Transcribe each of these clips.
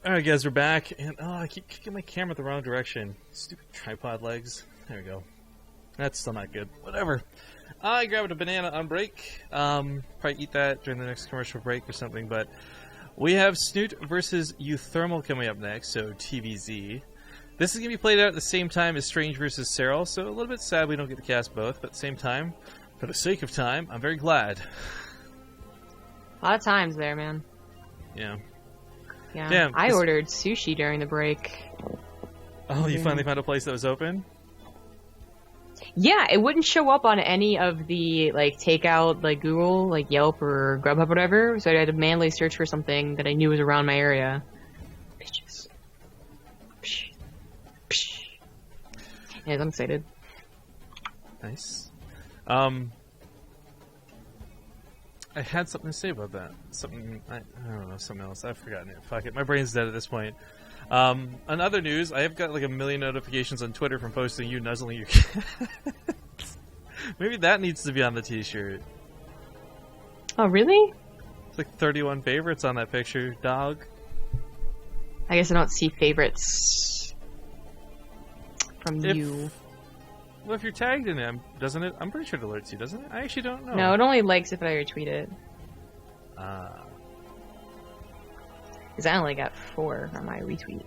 Alright guys, we're back, and I keep kicking my camera the wrong direction. Stupid tripod legs. There we go. That's still not good. Whatever. I grabbed a banana on break. Probably eat that during the next commercial break or something, but we have Snute versus uThermal coming up next, so TVZ. This is going to be played out at the same time as Strange versus Cyril, so a little bit sad we don't get to cast both, but at the same time, for the sake of time, I'm very glad. A lot of times there, man. Yeah. Yeah. Damn, I ordered sushi during the break. Oh, you finally found a place that was open? Yeah, it wouldn't show up on any of the, like, takeout, like, Google, like, Yelp or Grubhub, whatever, so I had to manually search for something that I knew was around my area. Bitches. Psh. Psh. Yeah, I'm excited. Nice. I had something to say about that. Something, I don't know, something else. I've forgotten it. Fuck it. My brain's dead at this point. On other news, I have got like 1 million notifications on Twitter from posting you nuzzling your cats. Maybe that needs to be on the t-shirt. Oh, really? It's like 31 favorites on that picture, dog. I guess I don't see favorites from you. Well, if you're tagged in it, doesn't it? I'm pretty sure it alerts you, doesn't it? I actually don't know. No, it only likes if I retweet it. Because I only got 4 on my retweet.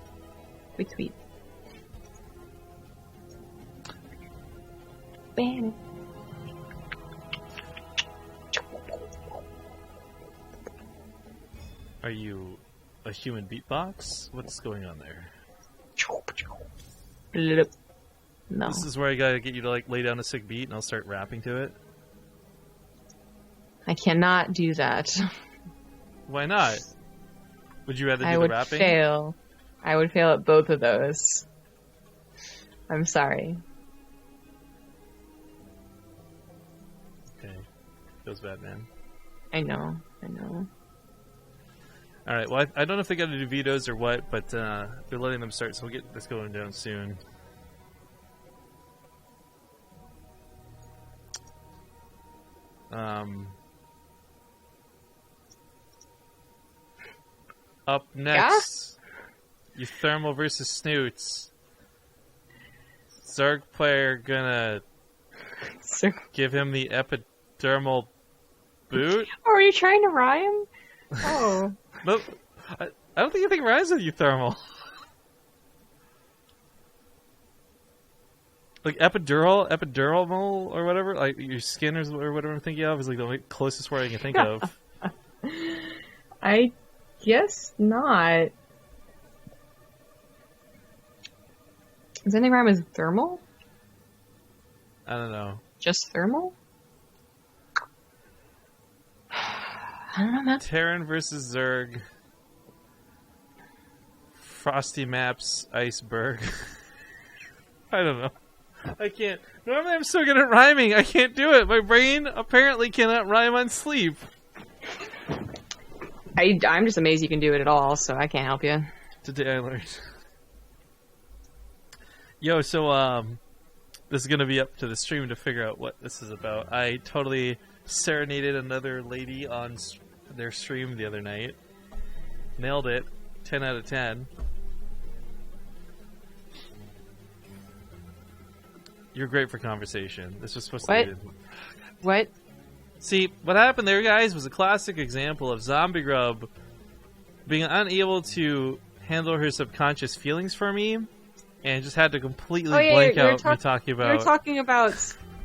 Retweet. Bam. Are you a human beatbox? What's going on there? No. This is where I gotta get you to like lay down a sick beat and I'll start rapping to it. I cannot do that. Why not? Would you rather do I the would rapping? fail. I would fail at both of those. I'm sorry. Okay. Feels bad, man. I know. I know. Alright, well, I don't know if they gotta do vetoes or what, but they're letting them start, so we'll get this going down soon. Up next, uThermal versus Snutes. Zerg player gonna give him the epidermal boot? Oh, are you trying to rhyme? Oh. Nope. I don't think anything rhymes with uThermal. Like epidural or whatever, like your skin or whatever I'm thinking of is like the closest word I can think of. I guess not. Does anything rhyme with thermal? I don't know. Just thermal? I don't know, man. Terran versus Zerg. Frosty Maps Iceberg. I don't know. I can't. Normally I'm so good at rhyming. I can't do it. My brain apparently cannot rhyme on sleep. I'm just amazed you can do it at all, so I can't help you. Today I learned. Yo, so this is gonna be up to the stream to figure out what this is about. I totally serenaded another lady on their stream the other night. Nailed it. 10 out of 10. You're great for conversation. This was supposed to be... What? See, what happened there, guys, was a classic example of Zombie Grub being unable to handle her subconscious feelings for me, and just had to completely blank out me talking about... You were talking about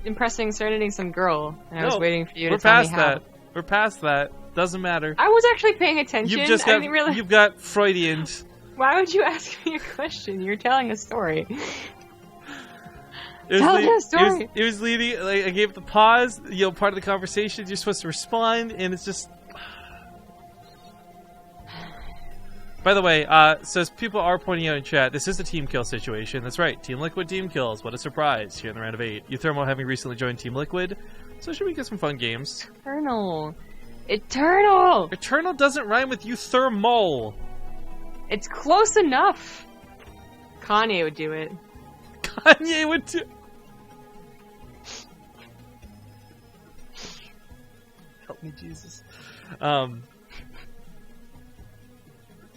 serenading some girl, and I was waiting for you to tell me how. We're past that. We're past that. Doesn't matter. I was actually paying attention. You've got Freudian. Why would you ask me a question? You're telling a story. Tell me a story. It was leading. Like, I gave the pause. You know, part of the conversation. You're supposed to respond, and it's just. By the way, so as people are pointing out in chat, this is a team kill situation. That's right, Team Liquid team kills. What a surprise here in the round of 8. uThermal having recently joined Team Liquid, so should we get some fun games? Eternal. Eternal doesn't rhyme with uThermal. It's close enough. Kanye would do it. Kanye would do. Help me, Jesus.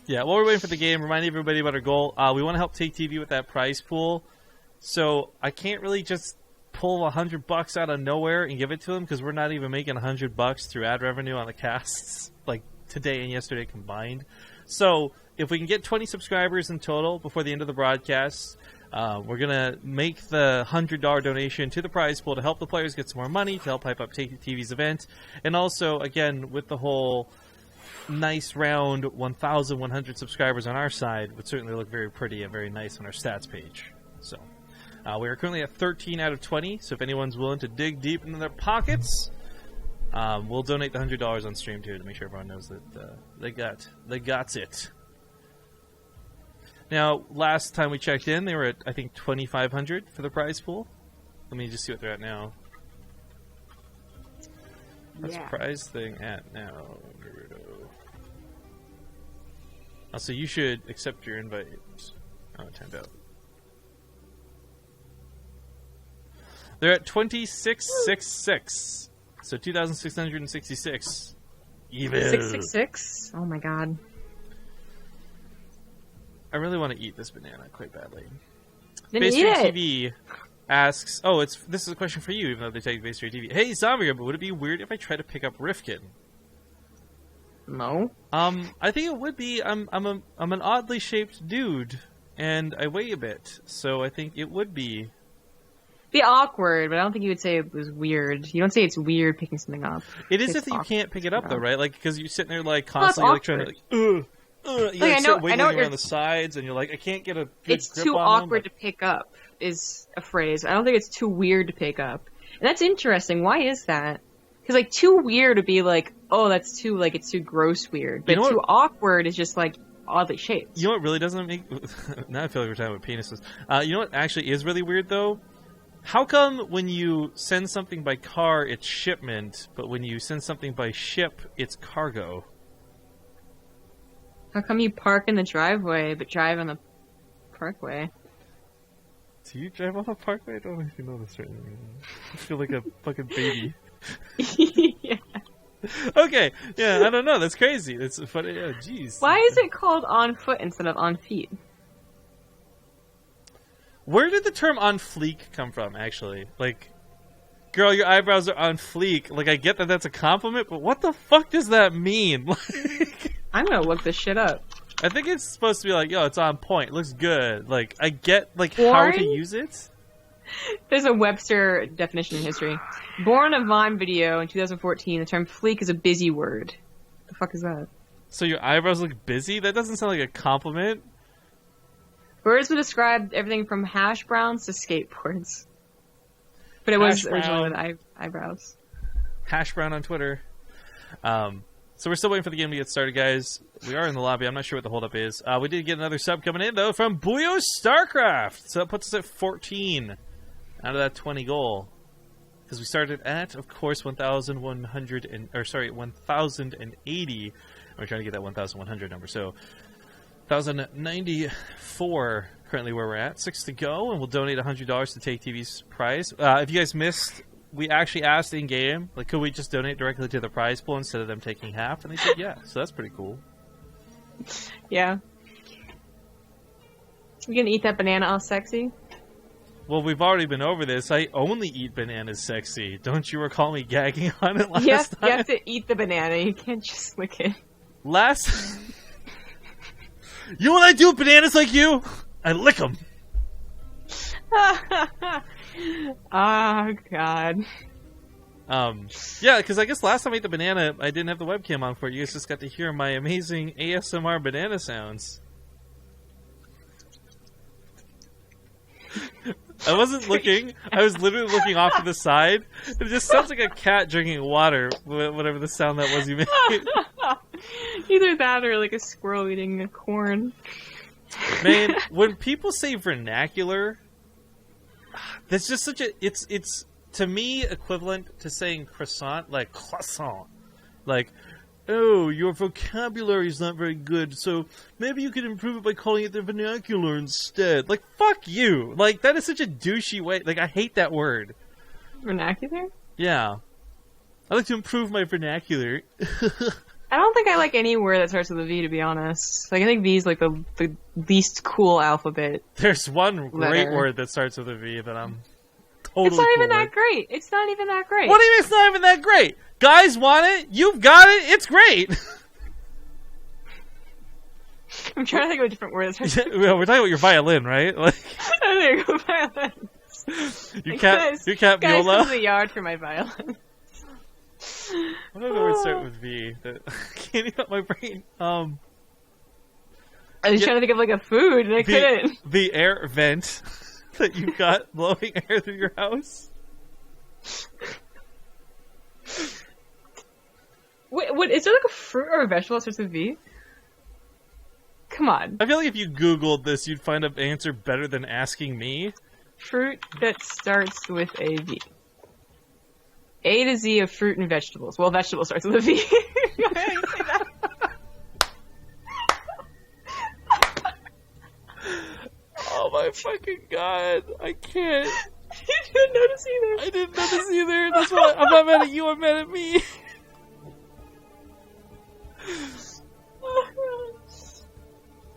Yeah, while we're waiting for the game, remind everybody about our goal. We want to help TakeTV with that prize pool. So I can't really just pull $100 out of nowhere and give it to them because we're not even making $100 through ad revenue on the casts, like today and yesterday combined. So if we can get 20 subscribers in total before the end of the broadcast, we're going to make the $100 donation to the prize pool to help the players get some more money, to help hype up TakeTV's event. And also, again, with the whole nice round 1,100 subscribers on our side would certainly look very pretty and very nice on our stats page. So we are currently at 13 out of 20, so if anyone's willing to dig deep into their pockets, we'll donate the $100 on stream too to make sure everyone knows that they got it. Now, last time we checked in, they were at, I think, 2,500 for the prize pool. Let me just see what they're at now. What's the prize thing at now? Oh, so you should accept your invite. Oh, it timed out. They're at 2666. So 2,666. Evil. 666? Oh my god. I really want to eat this banana quite badly. Then eat it. BaseTradeTV asks, this is a question for you, even though they take BaseTradeTV. Hey, Zombie, but would it be weird if I try to pick up Rifkin? No. I think it would be. I'm an oddly shaped dude, and I weigh a bit, so I think it would be. Be awkward, but I don't think you would say it was weird. You don't say it's weird picking something up. It is if you can't pick it up, though, right? Like, because you're sitting there, like, constantly like, trying to, you like, start wiggling around the sides, and you're like, I can't get a good It's grip too on awkward them. to pick up, is a phrase. I don't think it's too weird to pick up. And that's interesting. Why is that? Because, like, too weird would be like, oh, that's too, like, it's too gross weird. But too awkward is just, like, oddly shaped. You know what really doesn't make... Now I feel like we're talking about penises. You know what actually is really weird, though? How come when you send something by car, it's shipment, but when you send something by ship, it's cargo? How come you park in the driveway, but drive on the parkway? Do you drive on the parkway? I don't know if you know this right now. I feel like a fucking baby. Yeah. Okay, yeah, I don't know. That's crazy. It's funny. Yeah, jeez. Why is it called on foot instead of on feet? Where did the term on fleek come from, actually? Like, girl, your eyebrows are on fleek. Like, I get that that's a compliment, but what the fuck does that mean? Like, I'm gonna look this shit up. I think it's supposed to be like, yo, it's on point. It looks good. Like, I get, like, Born? how to use it. There's a Webster definition in history. Born a Vine video in 2014, the term fleek is a busy word. The fuck is that? So your eyebrows look busy? That doesn't sound like a compliment. Words would describe everything from hash browns to skateboards. But it was originally with eyebrows. Hash brown on Twitter. So we're still waiting for the game to get started, guys. We are in the lobby. I'm not sure what the holdup is. We did get another sub coming in, though, from Buyo Starcraft. So that puts us at 14 out of that 20 goal. Because we started at, of course, 1,080. We're trying to get that 1,100 number. So 1,094 currently where we're at. 6 to go, and we'll donate $100 to TakeTV's prize. If you guys missed, we actually asked in-game, like, could we just donate directly to the prize pool instead of them taking half? And they said yeah, so that's pretty cool. Yeah. You gonna eat that banana all sexy? Well, we've already been over this. I only eat bananas sexy. Don't you recall me gagging on it last time? You have to eat the banana. You can't just lick it. You know what I do with bananas like you? I lick them. Oh, God. Yeah, because I guess last time I ate the banana, I didn't have the webcam on for it. You guys just got to hear my amazing ASMR banana sounds. I wasn't looking. I was literally looking off to the side. It just sounds like a cat drinking water, whatever the sound that was you made. Either that or like a squirrel eating a corn. Man, when people say vernacular, that's just such a... It's to me, equivalent to saying croissant, like croissant. Like, oh, your vocabulary is not very good, so maybe you could improve it by calling it the vernacular instead. Like, fuck you. Like, that is such a douchey way. Like, I hate that word. Vernacular? Yeah. I like to improve my vernacular. I don't think I like any word that starts with a V, to be honest. Like, I think V is like the least cool alphabet. There's one great letter. word that starts with a V that I'm totally It's not even cool that with. great. It's not even that great. What do you mean it's not even that great? Guys want it. You've got it. It's great. I'm trying to think of a different word that starts with Well, we're talking about your violin, right? Like There you go, violin. your Guys, cat Guys, come Viola. to the yard for my violin. What other words start with V? That can't even up my brain. I was trying to think of like a food, and I couldn't. The air vent that you got blowing air through your house. Wait, what? Is there like a fruit or a vegetable that starts with V? Come on. I feel like if you Googled this, you'd find an answer better than asking me. Fruit that starts with a V. A to Z of fruit and vegetables. Well, vegetable starts with a V. Why did you say that? Oh my fucking god. I can't. You didn't notice either. I didn't notice either. That's why I'm not mad at you, I'm mad at me.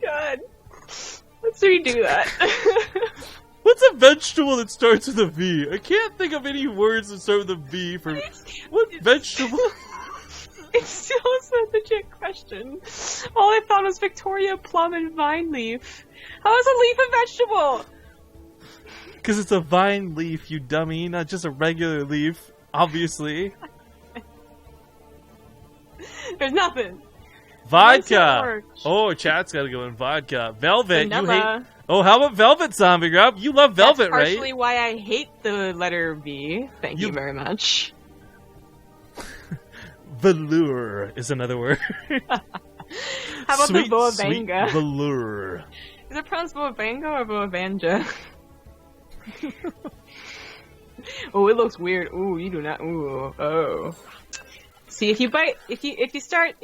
God. Let's redo that. What's a vegetable that starts with a V? I can't think of any words that start with a V for... What vegetable? It's still a legit question. All I thought was Victoria plum and vine leaf. How is a leaf a vegetable? Because it's a vine leaf, you dummy, not just a regular leaf, obviously. There's nothing. Vodka! Oh, chat's gotta go in vodka. Velvet, you Vanilla. hate... Oh, how about Velvet, Zombie Grub? You love Velvet, That's partially right? why I hate the letter V. Thank you very much. Velour is another word. How about the boa Sweet banga? velour. Is it pronounced boa banga or boa banja? Oh, it looks weird. Ooh, you do not. Ooh, oh. See, if you start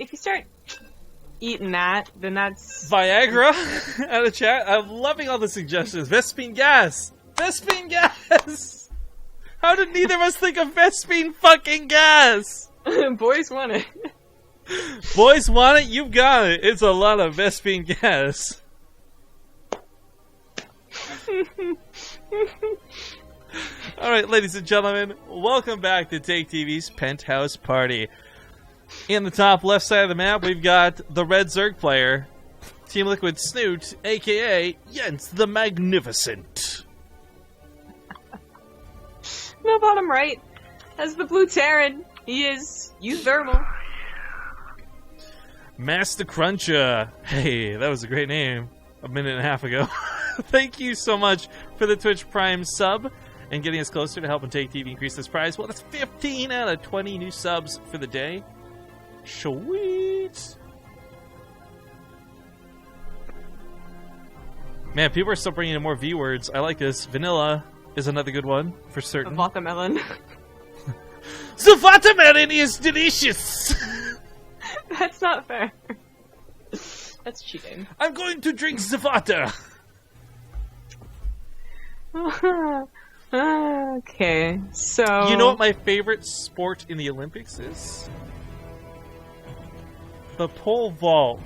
eating that, then that's Viagra out of chat. I'm loving all the suggestions. Vespine gas. Vespine gas. How did neither of us think of Vespine fucking gas? boys want it. Boys want it. You've got it. It's a lot of Vespine gas. All right, ladies and gentlemen, welcome back to TakeTV's Penthouse Party. In the top left side of the map, we've got the Red Zerg player, Team Liquid Snute, aka Jens the Magnificent. No, bottom right has the blue Terran. He is uThermal. Master Cruncher. Hey, that was a great name a minute and a half ago. Thank you so much for the Twitch Prime sub and getting us closer to helping TakeTV increase this prize. Well, that's 15 out of 20 new subs for the day. Sweet. Man, people are still bringing in more V words. I like this. Vanilla is another good one for certain. The watermelon. The watermelon is delicious. That's not fair. That's cheating. I'm going to drink the water. Okay, so... You know what my favorite sport in the Olympics is? The pole vault.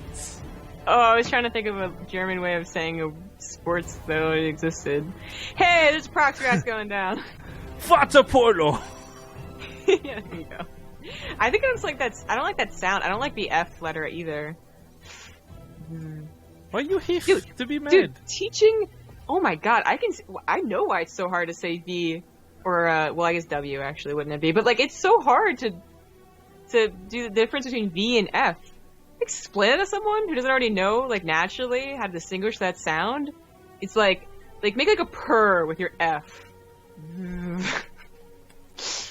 Oh, I was trying to think of a German way of saying a sports that already existed. Hey, there's proxy rats going down. Water polo. Yeah, there you go. I think it's like that. I don't like that sound. I don't like the F letter either. Why you have Dude, to be mad? Dude, teaching. Oh my god, I know why it's so hard to say V, or well, I guess W actually wouldn't it be? But like, it's so hard to do the difference between V and F. Explain it to someone who doesn't already know, like naturally, how to distinguish that sound. It's like make like a purr with your F.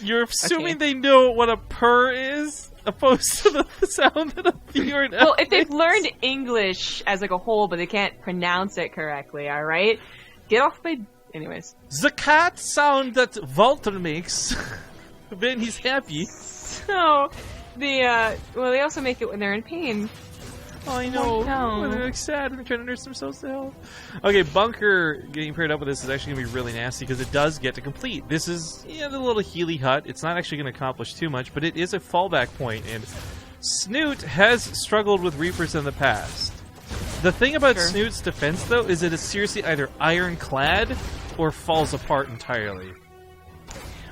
You're assuming they know what a purr is, opposed to the sound that a V or an F Well, if they've makes? learned English as like a whole, but they can't pronounce it correctly, alright? Get off my... Anyways. The cat sound that Walter makes when he's happy. So, well, they also make it when they're in pain. Oh, I know. Oh, no. When they're like sad and they're trying to nurse themselves to health. Okay, Bunker getting paired up with this is actually going to be really nasty because it does get to complete. This is the little Healy hut. It's not actually going to accomplish too much, but it is a fallback point, and Snute has struggled with Reapers in the past. The thing about Snute's defense, though, is it is seriously either ironclad or falls apart entirely.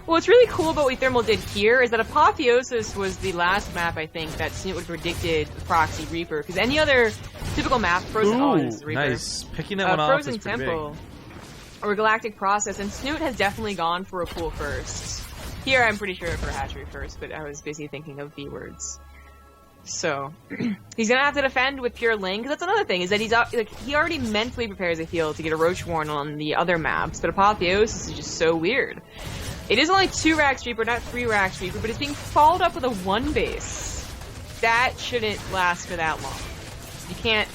Well, what's really cool about what uThermal did here is that Apotheosis was the last map, I think, that Snute would have predicted the Proxy Reaper. Because any other typical map, Frozen Reaper. Nice. Picking that one off Frozen is pretty Temple, big. or Galactic Process, and Snute has definitely gone for a pool first. Here, I'm pretty sure for Hatchery first, but I was busy thinking of B words. So, he's gonna have to defend with Pure Ling, because that's another thing, is that he's like, he already mentally prepares a field to get a Roach Warren on the other maps, but Apotheosis is just so weird. It is only 2 Rack Reaper, not 3 Rack Reaper, but it's being followed up with a 1 base. That shouldn't last for that long. You can't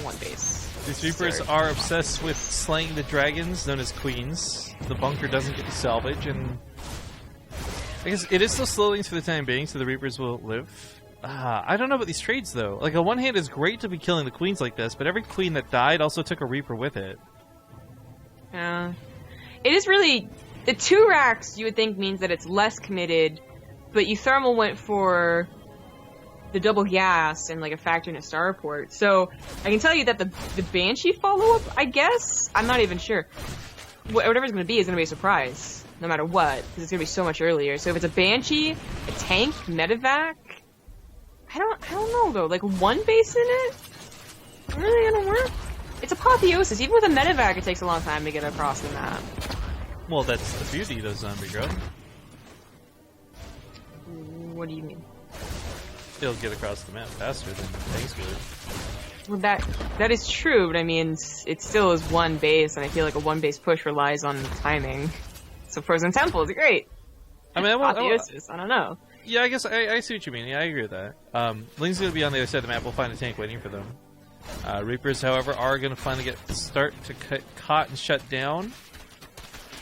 1 base. These Reapers are obsessed with slaying the dragons, known as queens. The bunker doesn't get to salvage, and I guess it is still slowing for the time being, so the Reapers will live. I don't know about these trades, though. Like, on one hand, it's great to be killing the queens like this, but every queen that died also took a Reaper with it. Yeah. It is really... The 2 racks, you would think, means that it's less committed, but uThermal went for the double gas and, like, a factor in a starport. So, I can tell you that the Banshee follow-up, I guess? I'm not even sure. Whatever it's going to be is going to be a surprise, no matter what, because it's going to be so much earlier. So if it's a Banshee, a tank, medevac... I don't know, though. Like, 1 base in it? Really gonna work? It's Apotheosis. Even with a medevac, it takes a long time to get across the map. Well, that's the beauty of zombie growth. What do you mean? It'll get across the map faster than tanks would. Well, that is true, but I mean, it still is 1 base, and I feel like a 1 base push relies on timing. So Frozen Temple is great. I mean, Apotheosis, I don't know. Yeah, I guess I see what you mean. Yeah, I agree with that. Ling's going to be on the other side of the map. We'll find a tank waiting for them. Reapers, however, are going to finally start to get caught and shut down.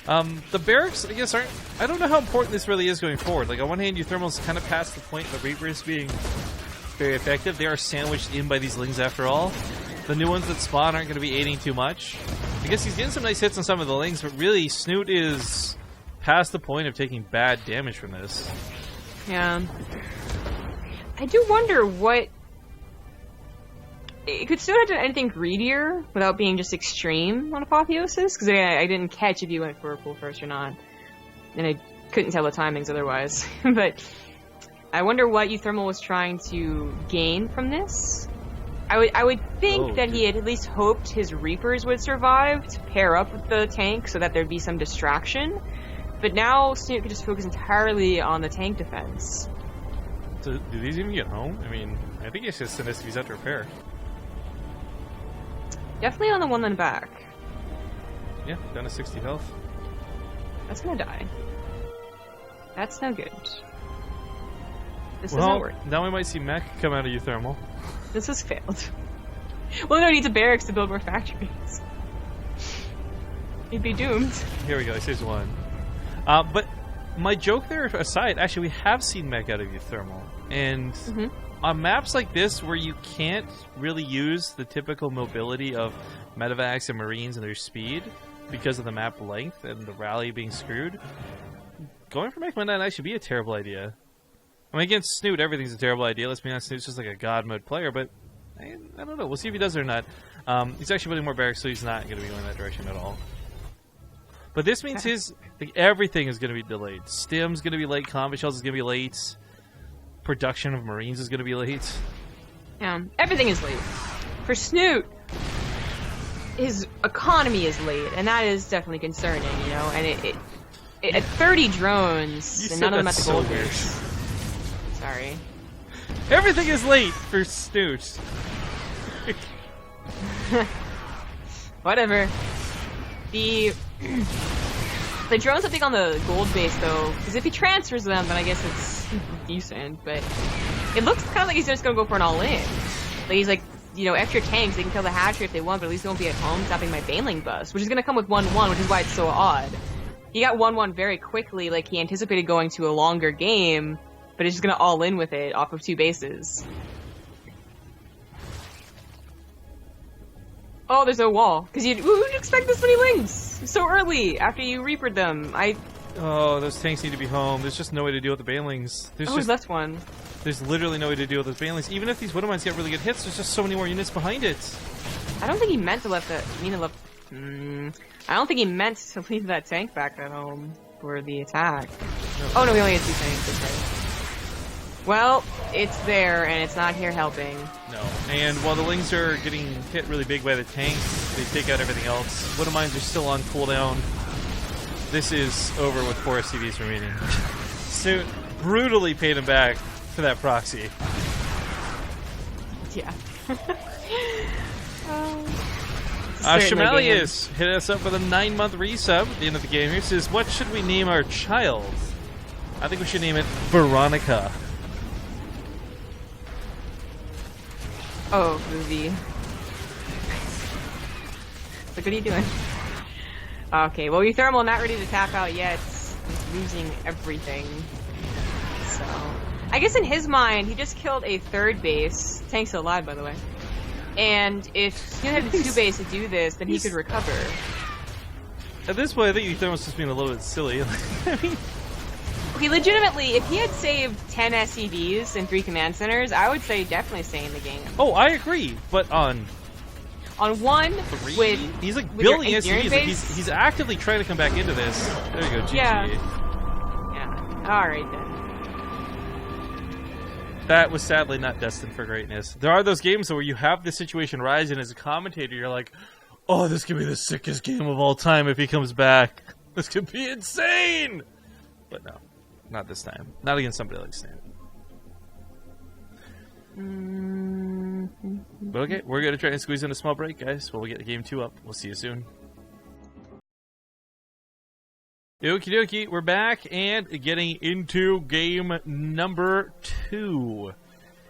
The barracks, I guess, aren't... I don't know how important this really is going forward. Like, on one hand, uThermal's kind of past the point of the Reapers being very effective. They are sandwiched in by these Lings after all. The new ones that spawn aren't going to be aiding too much. I guess he's getting some nice hits on some of the Lings, but really, Snute is past the point of taking bad damage from this. Yeah. I do wonder what... It could still have done anything greedier without being just extreme on Apotheosis, because I didn't catch if you went for a pool first or not. And I couldn't tell the timings otherwise. But I wonder what uThermal was trying to gain from this. I would think that he had at least hoped his Reapers would survive to pair up with the tank so that there'd be some distraction. But now Snute could just focus entirely on the tank defense. So, do these even get home? I mean, I think it's just send SCVs out to repair. Definitely on the one in the back. Yeah, down to 60 health. That's gonna die. That's no good. This well, doesn't work. Now we might see mech come out of uThermal. This has failed. Well, no, it needs a barracks to build more factories. He'd be doomed. Here we go, here's one. But my joke there aside, actually, we have seen mech out of uThermal. And on maps like this where you can't really use the typical mobility of medevacs and marines and their speed because of the map length and the rally being screwed, going for mech might not actually be a terrible idea. I mean, against Snute, everything's a terrible idea. Let's be honest, Snute's just like a god mode player, but I don't know. We'll see if he does or not. He's actually putting more barracks, so he's not going to be going that direction at all. But this means everything is going to be delayed. Stim's going to be late. Combat shells is going to be late. Production of marines is going to be late. Yeah, everything is late. For Snute, his economy is late, and that is definitely concerning, you know. And it at 30 drones, and none of them at the gold base. Sorry. Everything is late for Snute. Whatever. The drones I think on the gold base though, because if he transfers them, then I guess it's decent. But it looks kind of like he's just gonna go for an all-in. Like he's like, you know, extra tanks, they can kill the hatchery if they want, but at least they won't be at home stopping my Baneling bus, which is gonna come with 1-1, which is why it's so odd. He got 1-1 very quickly, like he anticipated going to a longer game, but he's just gonna all in with it off of 2 bases. Oh, there's no wall. Because who would expect this many Lings so early after you Reapered them? Oh, those tanks need to be home. There's just no way to deal with the Banelings. He's left one. There's literally no way to deal with those banelings. Even if these Widowmines get really good hits, there's just so many more units behind it. I don't think he meant to I don't think he meant to leave that tank back at home for the attack. No. Oh no, we only had 2 tanks. That's right. Well, it's there, and it's not here helping. No. And while the Lings are getting hit really big by the tanks, they take out everything else. Widowmines are still on cooldown. This is over with 4 SCVs remaining. Snute brutally paid him back for that proxy. Yeah. Shamalius hit us up with a 9-month resub at the end of the game. Here says, what should we name our child? I think we should name it Veronica. Oh, movie. So what are you doing? Okay, well, uThermal not ready to tap out yet. He's losing everything. So, I guess in his mind, he just killed a 3rd base. Tank's still alive, by the way. And if he had the 2 base to do this, then he could recover. At this point, I think uThermal's just being a little bit silly. I mean, okay, legitimately, if he had saved 10 SCVs and 3 command centers, I would say definitely stay in the game. Oh, I agree, but on 1 3? with he's like with building your SCVs. engineering Like he's actively trying to come back into this. There you go, GG. Yeah. Alright then. That was sadly not destined for greatness. There are those games where you have this situation rise, and as a commentator, you're like, oh, this could be the sickest game of all time if he comes back. This could be insane! But no, not this time. Not against somebody like Snute. But okay, we're going to try and squeeze in a small break, guys, while we get the game 2 up. We'll see you soon. Okie dokie, we're back and getting into game number 2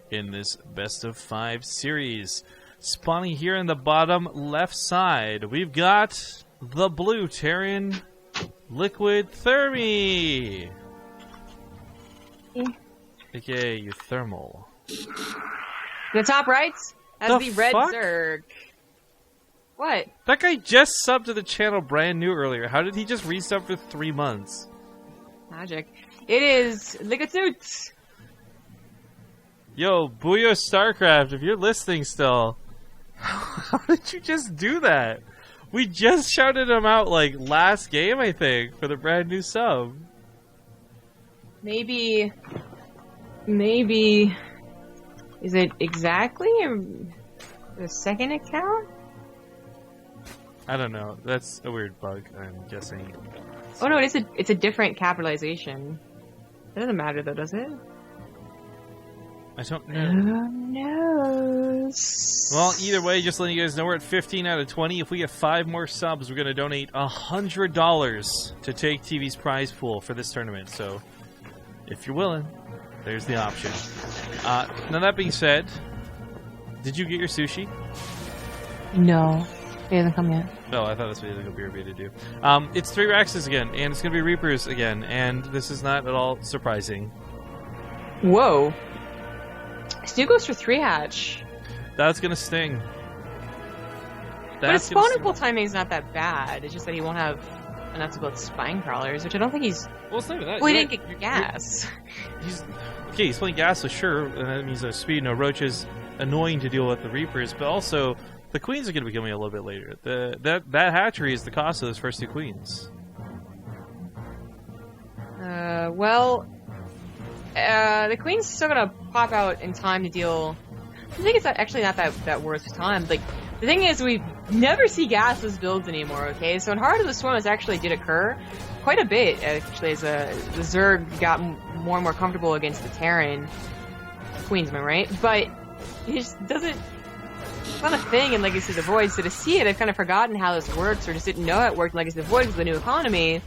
in this best of 5 series. Spawning here in the bottom left side, we've got the blue Terran Liquid Thermi. AKA uThermal. The top right has the red fuck? Zerg. What? That guy just subbed to the channel brand new earlier. How did he just resub for 3 months? Magic. It is Ligatoots. Yo, Booyah StarCraft, if you're listening still, how did you just do that? We just shouted him out like last game, I think, for the brand new sub. Maybe. Is it exactly the second account? I don't know. That's a weird bug, I'm guessing. Oh no, it's a different capitalization. It doesn't matter though, does it? I don't know. No. Well, either way, just letting you guys know, we're at 15 out of 20. If we get 5 more subs, we're going to donate $100 to TakeTV's prize pool for this tournament. So, if you're willing, there's the option. Now that being said, did you get your sushi? No. It hasn't come yet. No, I thought that's what you were going to do. It's 3 Raxes again, and it's going to be Reapers again, and this is not at all surprising. Whoa. Snute goes for 3 hatch. That's going to sting. But his spawning pool timing is not that bad. It's just that he won't have enough to build spine crawlers, which I don't think he's... Well, it's not even that. Well, he didn't get gas. He's playing gas, so sure, and that means there's speed, no roaches, annoying to deal with the Reapers, but also... The queens are going to be coming a little bit later. That hatchery is the cost of those first 2 queens. The queen's still going to pop out in time to deal... I think it's actually not that worth time. Like, the thing is, we never see gasless builds anymore, okay? So in Heart of the Storm, this actually did occur quite a bit, actually, as the Zerg got more and more comfortable against the Terran queens, am I right? But it just doesn't... It's not a thing in Legacy of the Void, so to see it, I've kind of forgotten how this works, or just didn't know it worked in Legacy of the Void because of the new economy.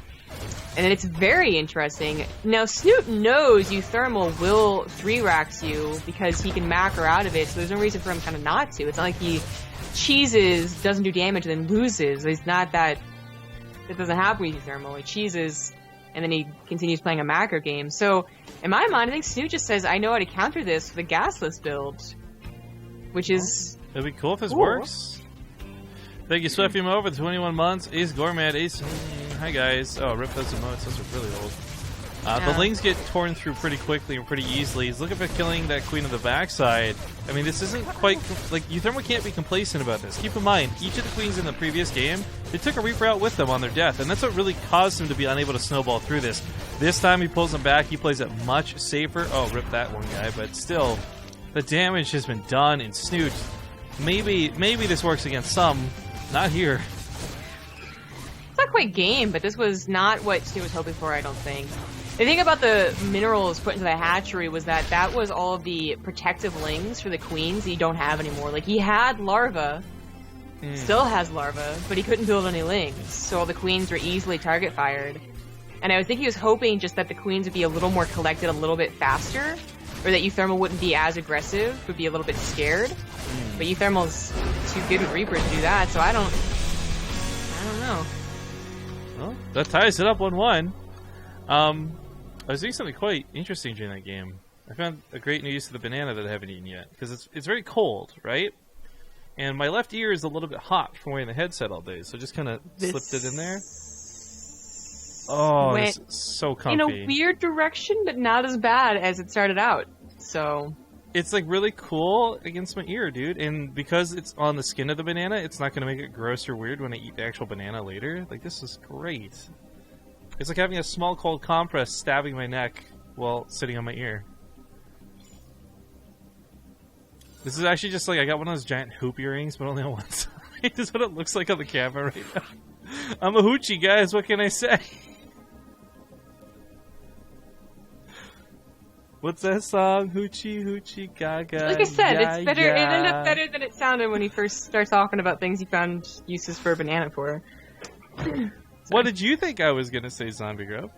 And it's very interesting. Now, Snute knows uThermal will 3-rax you because he can macro out of it, so there's no reason for him kind of not to. It's not like he cheeses, doesn't do damage, and then loses. It's not that... It doesn't happen with uThermal. He cheeses, and then he continues playing a macro game. So, in my mind, I think Snute just says, I know how to counter this with a gasless build. Which is... It'd be cool if this works. Thank you, Swefium, over the 21 months. Ace Gourmet, Ace... Hi, guys. Oh, rip those emotes. Those are really old. The Lings get torn through pretty quickly and pretty easily. He's looking for killing that queen on the backside. I mean, this isn't quite... Like, uThermal can't be complacent about this. Keep in mind, each of the queens in the previous game, they took a Reaper out with them on their death, and that's what really caused him to be unable to snowball through this. This time he pulls them back, he plays it much safer. Oh, rip that one guy, but still, the damage has been done in Snute. Maybe this works against some, not here. It's not quite game, but this was not what Snute was hoping for, I don't think. The thing about the minerals put into the hatchery was that that was all of the protective lings for the queens that you don't have anymore. Like, he had larvae, still has larvae, but he couldn't build any lings, so all the queens were easily target fired. And I think he was hoping just that the queens would be a little more collected a little bit faster, or that uThermal wouldn't be as aggressive, would be a little bit scared. But uThermal's too good with Reapers to do that, so I don't know. Well, that ties it up 1-1. I was doing something quite interesting during that game. I found a great new use of the banana that I haven't eaten yet, because it's very cold, right? And my left ear is a little bit hot from wearing the headset all day, so just kind of slipped it in there. Oh, it's so comfy. In a weird direction, but not as bad as it started out. So it's like really cool against my ear, dude. And because it's on the skin of the banana, it's not going to make it gross or weird when I eat the actual banana later. Like, this is great. It's like having a small cold compress stabbing my neck while sitting on my ear. This is actually just like, I got one of those giant hoop earrings, but only on one side. This is what it looks like on the camera right now. I'm a hoochie, guys. What can I say? What's that song? Hoochie, hoochie, gaga. Like I said, yeah, it's better. yeah. It ended up better than it sounded when he first started talking about things he found uses for a banana for. What did you think I was gonna say, Zombie Grub?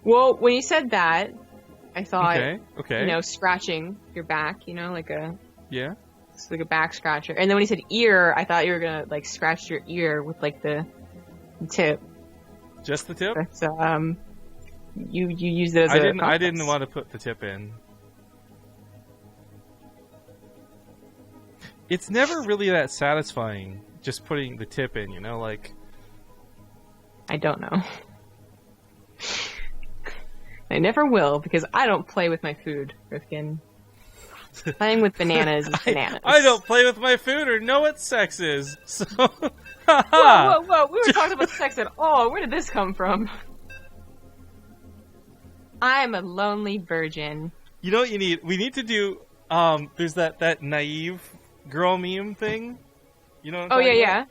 Well, when you said that, I thought, okay. you know, scratching your back, you know, like a it's like a back scratcher. And then when you said ear, I thought you were gonna like scratch your ear with like the tip. Just the tip? But, you used it as I didn't want to put the tip in. It's never really that satisfying just putting the tip in, you know, like. I don't know. I never will, because I don't play with my food, Rifkin. Playing with bananas is bananas. I don't play with my food or know what sex is, so. Whoa, we were talking about sex at all. Where did this come from? I'm a lonely virgin. You know what you need? We need to do, there's that naive girl meme thing. You know what I'm talking about?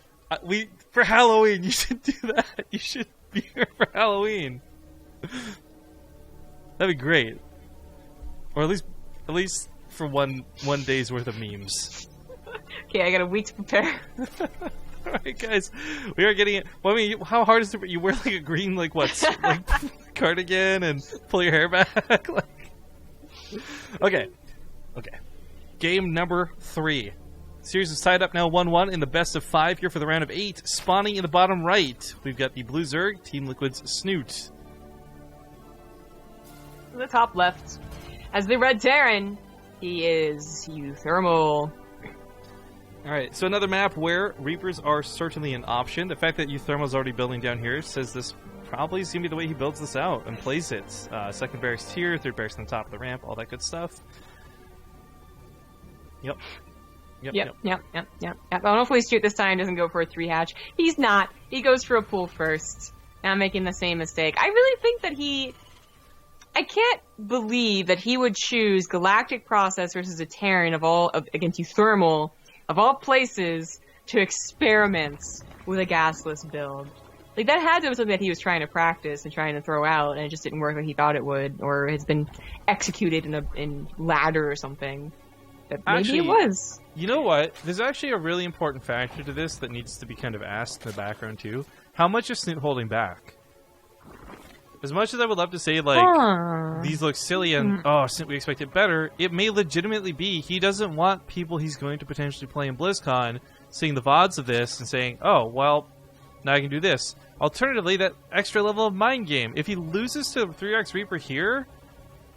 For Halloween, you should do that. You should be here for Halloween. That'd be great. Or at least for one day's worth of memes. Okay, I got a week to prepare. Alright, guys. We are getting it. Well, I mean, how hard is it? You wear like a green, like cardigan and pull your hair back? Okay. Game number 3. Series is tied up now 1-1 in the best of 5 here for the round of 8. Spawning in the bottom right, we've got the Blue Zerg, Team Liquid's Snute. The top left. As the Red Terran, he is uThermal. Alright, so another map where Reapers are certainly an option. The fact that uThermal's already building down here says this probably is going to be the way he builds this out and plays it. Second barracks here, third barracks on the top of the ramp, all that good stuff. Yep. Well, hopefully Snute this time doesn't go for a 3-hatch. He's not. He goes for a pool first. And I'm making the same mistake. I really think that I can't believe that he would choose Galactic Process versus a Terran against uThermal, of all places, to experiment with a gasless build. Like, that had to be something that he was trying to practice and trying to throw out, and it just didn't work like he thought it would, or has been executed in ladder or something. But maybe actually, it was. You know what? There's actually a really important factor to this that needs to be kind of asked in the background, too. How much is Snute holding back? As much as I would love to say, like, these look silly and, Snute, we expect it better, it may legitimately be he doesn't want people he's going to potentially play in BlizzCon seeing the VODs of this and saying, oh, well, now I can do this. Alternatively, that extra level of mind game. If he loses to 3x Reaper here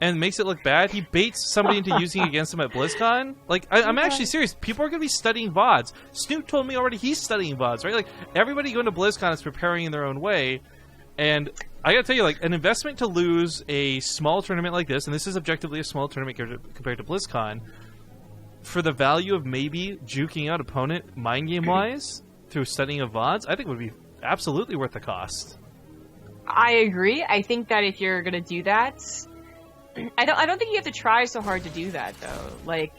and makes it look bad, he baits somebody into using it against him at BlizzCon. Like, I'm actually serious. People are going to be studying VODs. Snute told me already he's studying VODs, right? Like, everybody going to BlizzCon is preparing in their own way. And I gotta tell you, like, an investment to lose a small tournament like this, and this is objectively a small tournament compared to BlizzCon, for the value of maybe juking out opponent mind game wise through studying of VODs, I think would be absolutely worth the cost. I agree. I think that if you're gonna do that, I don't think you have to try so hard to do that though. Like,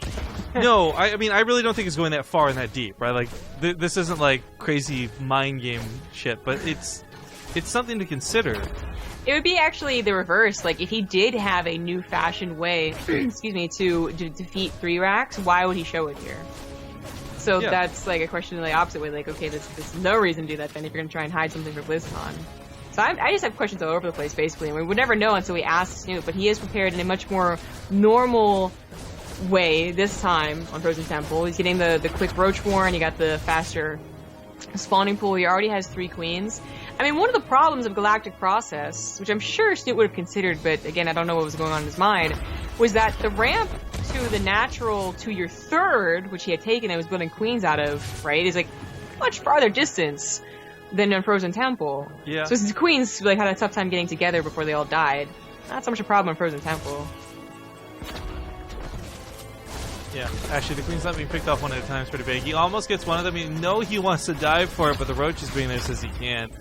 no, I mean, I really don't think it's going that far and that deep, right? Like, this isn't like crazy mind game shit, but it's something to consider. It would be actually the reverse. Like, if he did have a new fashioned way, excuse me, to defeat 3 racks, why would he show it here? So yeah. That's like a question in the opposite way. Like, okay, there's no reason to do that then if you're gonna try and hide something for BlizzCon. So I just have questions all over the place, basically, and we would never know until we ask Snute, but he is prepared in a much more normal way this time on Frozen Temple. He's getting the quick Roach Warren, you got the faster spawning pool, he already has 3 queens. I mean, one of the problems of Galactic Process, which I'm sure Snute would have considered, but again, I don't know what was going on in his mind, was that the ramp to the natural to your 3rd, which he had taken and was building queens out of, right, is like much farther distance than in Frozen Temple. Yeah. So his queens like had a tough time getting together before they all died. Not so much a problem in Frozen Temple. Yeah, actually, the queen's not being picked off one at a time is pretty big. He almost gets one of them. You know he wants to dive for it, but the Roach is being there, says he can't.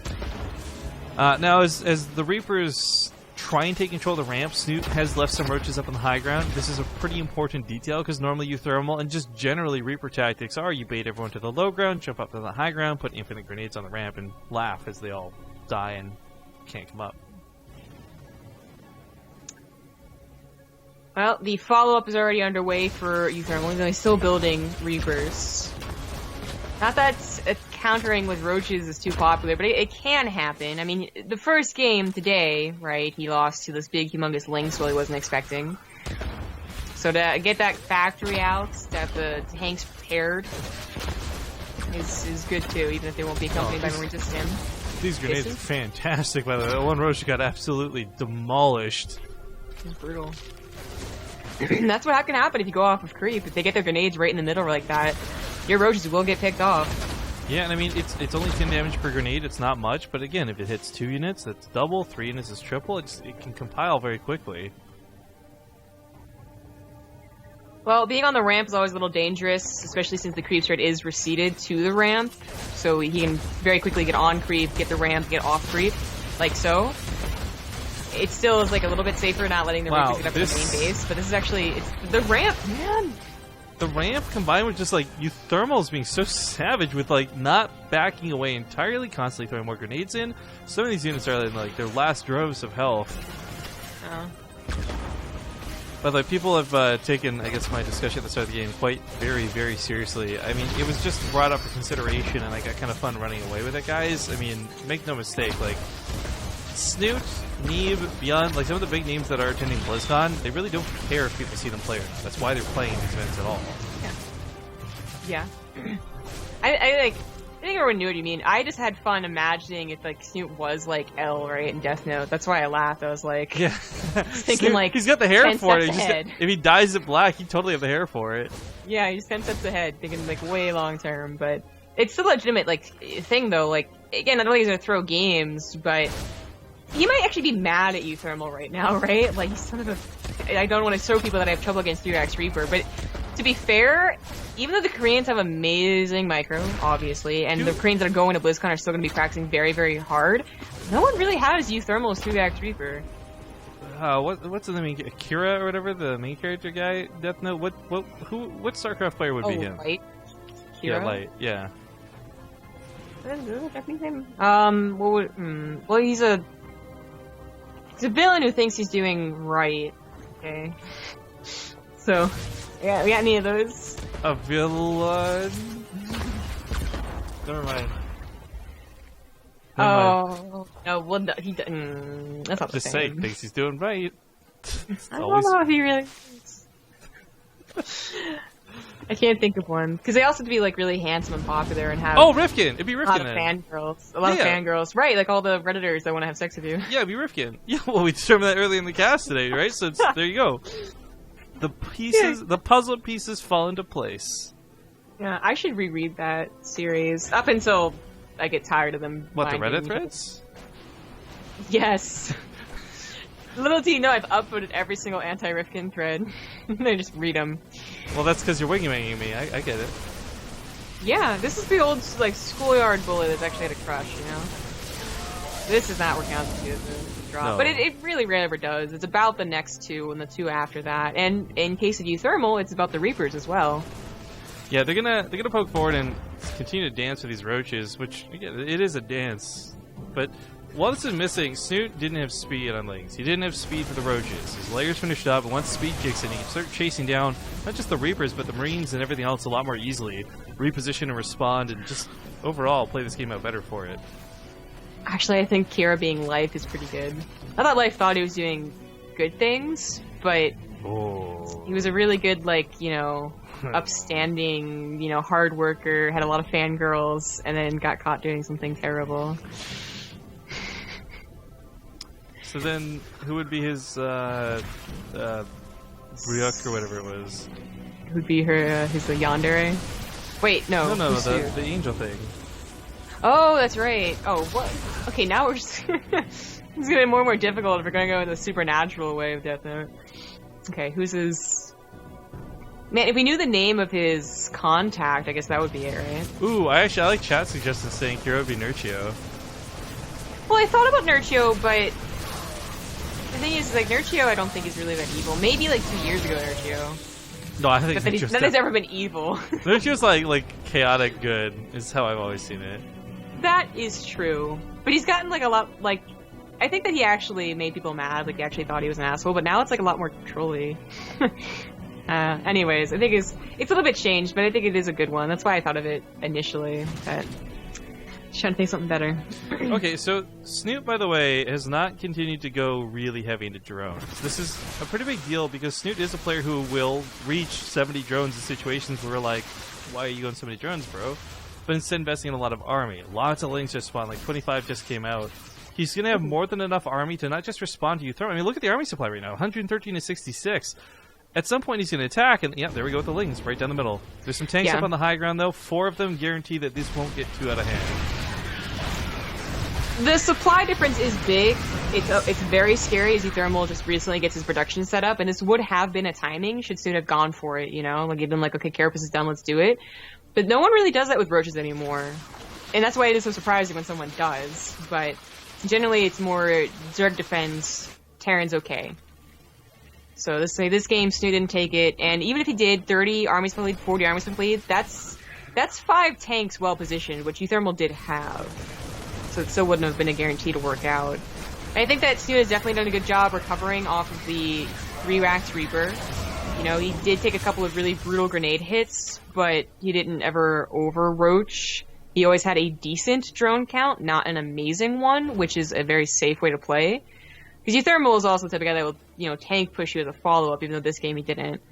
Now, as the Reapers try and take control of the ramp, Snute has left some Roaches up on the high ground. This is a pretty important detail, because normally uThermal, and just generally Reaper tactics are you bait everyone to the low ground, jump up to the high ground, put infinite grenades on the ramp, and laugh as they all die and can't come up. Well, the follow-up is already underway for uThermal. They're still building Reapers. Not that countering with Roaches is too popular, but it can happen. I mean, the first game today, right, he lost to this big, humongous Lynx while he wasn't expecting. So to get that factory out, to have the tanks prepared, is good too, even if they won't be accompanied by Marinta's Stim. These grenades are fantastic, by the way. That one Roach got absolutely demolished. It's brutal. That's what can happen if you go off of creep. If they get their grenades right in the middle like that, your Roaches will get picked off. Yeah, and I mean, it's only 10 damage per grenade. It's not much, but again, if it hits 2 units, that's double. 3 units is triple. It can compile very quickly. Well, being on the ramp is always a little dangerous, especially since the creep strat is receded to the ramp. So he can very quickly get on creep, get the ramp, get off creep, like so. It still is like a little bit safer not letting the Reapers get up to the main base, but this is actually, it's the ramp, man! The ramp combined with just like uThermals being so savage with like not backing away entirely, constantly throwing more grenades in. Some of these units are in like their last droves of health. Oh. But like people have taken, I guess, my discussion at the start of the game quite very, very seriously. I mean, it was just brought up for consideration, and I got kind of fun running away with it, guys. I mean, make no mistake, like Snute, Neve, Beyond, like some of the big names that are attending BlizzCon, they really don't care if people see them play or not. That's why they're playing these events at all. Yeah. I think everyone knew what you mean. I just had fun imagining if like Snute was like L, right, in Death Note. That's why I laughed. I was like, yeah, thinking Snute, like he's got the hair for it. If he dyes it black, he totally have the hair for it. Yeah, he's 10 steps ahead, thinking like way long term. But it's still a legitimate like thing though. Like again, I don't think he's gonna throw games, but he might actually be mad at uThermal right now, right? Like, he's sort of a... I don't want to show people that I have trouble against 3x Reaper, but to be fair, even though the Koreans have amazing micro, obviously, and the Koreans that are going to BlizzCon are still going to be practicing very, very hard, no one really has uThermal as 3x Reaper. What's the name? Akira or whatever, the main character guy, Death Note? What StarCraft player would be him? Light? Kira? Yeah, Light, yeah. Is that a Japanese name? Well, he's a villain who thinks he's doing right. Okay. So, yeah, we got any of those? A villain? Never mind. No, well, no, that's not the Just same. say, thinks he's doing right. I don't know if he really is. I can't think of one. Because they also have to be, like, really handsome and popular and have... Oh, Rifkin! It'd be Rifkin. A lot of fangirls. A lot of fangirls. Right, like all the Redditors that want to have sex with you. Yeah, it'd be Rifkin. Yeah, well, we determined that early in the cast today, right? So there you go. The pieces, the puzzle pieces fall into place. Yeah, I should reread that series. Up until I get tired of them. What, the Reddit threads? Yes. Little do you know, I've upvoted every single anti-Rifkin thread. I just read them. Well, that's because you're winging me. I get it. Yeah, this is the old, like, schoolyard bully that's actually had a crush, you know? This is not working out to do the drop. No. But it really never does. It's about the next two and the two after that. And in case of uThermal, it's about the Reapers as well. Yeah, they're gonna poke forward and continue to dance with these roaches, which, again, it is a dance. But while this is missing, Snute didn't have speed on Lings. He didn't have speed for the roaches. His layers finished up, and once speed kicks in, he can start chasing down not just the Reapers, but the Marines and everything else a lot more easily. Reposition and respond, and just overall play this game out better for it. Actually, I think Kira being Life is pretty good. I thought Life thought he was doing good things, but he was a really good, like, you know, upstanding, you know, hard worker, had a lot of fangirls, and then got caught doing something terrible. So then, who would be his, Briok or whatever it was? Who'd be her, his yandere? Wait, no. No, the angel thing. Oh, that's right. Oh, what? Okay, now we're just... It's gonna be more and more difficult if we're gonna go in the supernatural way of Death Note. Okay, who's his... Man, if we knew the name of his contact, I guess that would be it, right? Ooh, I like chat suggesting saying Kira would be Nurchio. Well, I thought about Nurchio, but... The thing is, like, Nurchio I don't think is really that evil. Maybe, like, 2 years ago, Nurchio. No, I think none has ever been evil. Nurchio's like chaotic good, is how I've always seen it. That is true. But he's gotten, like, a lot, like... I think that he actually made people mad, like, he actually thought he was an asshole, but now it's, like, a lot more trolly. Anyways, I think it's a little bit changed, but I think it is a good one. That's why I thought of it initially, but... Just trying to think something better. Okay, so Snute, by the way, has not continued to go really heavy into drones. This is a pretty big deal because Snute is a player who will reach 70 drones in situations where we're like, why are you going so many drones, bro? But instead investing in a lot of army. Lots of Lings just spawned, like 25 just came out. He's going to have more than enough army to not just respond to uThermal. I mean, look at the army supply right now, 113 to 66. At some point, he's going to attack, and yeah, there we go with the Lings, right down the middle. There's some tanks up on the high ground, though. 4 of them guarantee that this won't get too out of hand. The supply difference is big. It's very scary as uThermal just recently gets his production set up, and this would have been a timing. Should soon have gone for it, you know? Like, you've been like, okay, Carapace is done, let's do it. But no one really does that with roaches anymore. And that's why it is so surprising when someone does. But generally, it's more Zerg defends, Terran's okay. So this game, Snute didn't take it, and even if he did, 30 armies complete, 40 armies complete, that's 5 tanks well positioned, which uThermal did have. So it still wouldn't have been a guarantee to work out. And I think that Snute has definitely done a good job recovering off of the 3-Rax Reaper. You know, he did take a couple of really brutal grenade hits, but he didn't ever over-roach. He always had a decent drone count, not an amazing one, which is a very safe way to play. Because uThermal is also the type of guy that will, you know, tank push you as a follow-up, even though this game he didn't.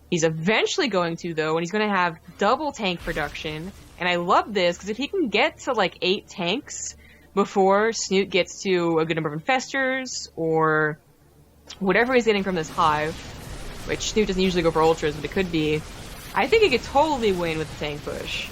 He's eventually going to, though, and he's going to have double tank production. And I love this, because if he can get to, like, 8 tanks before Snute gets to a good number of infestors, or whatever he's getting from this hive, which Snute doesn't usually go for ultras, but it could be, I think he could totally win with the tank push.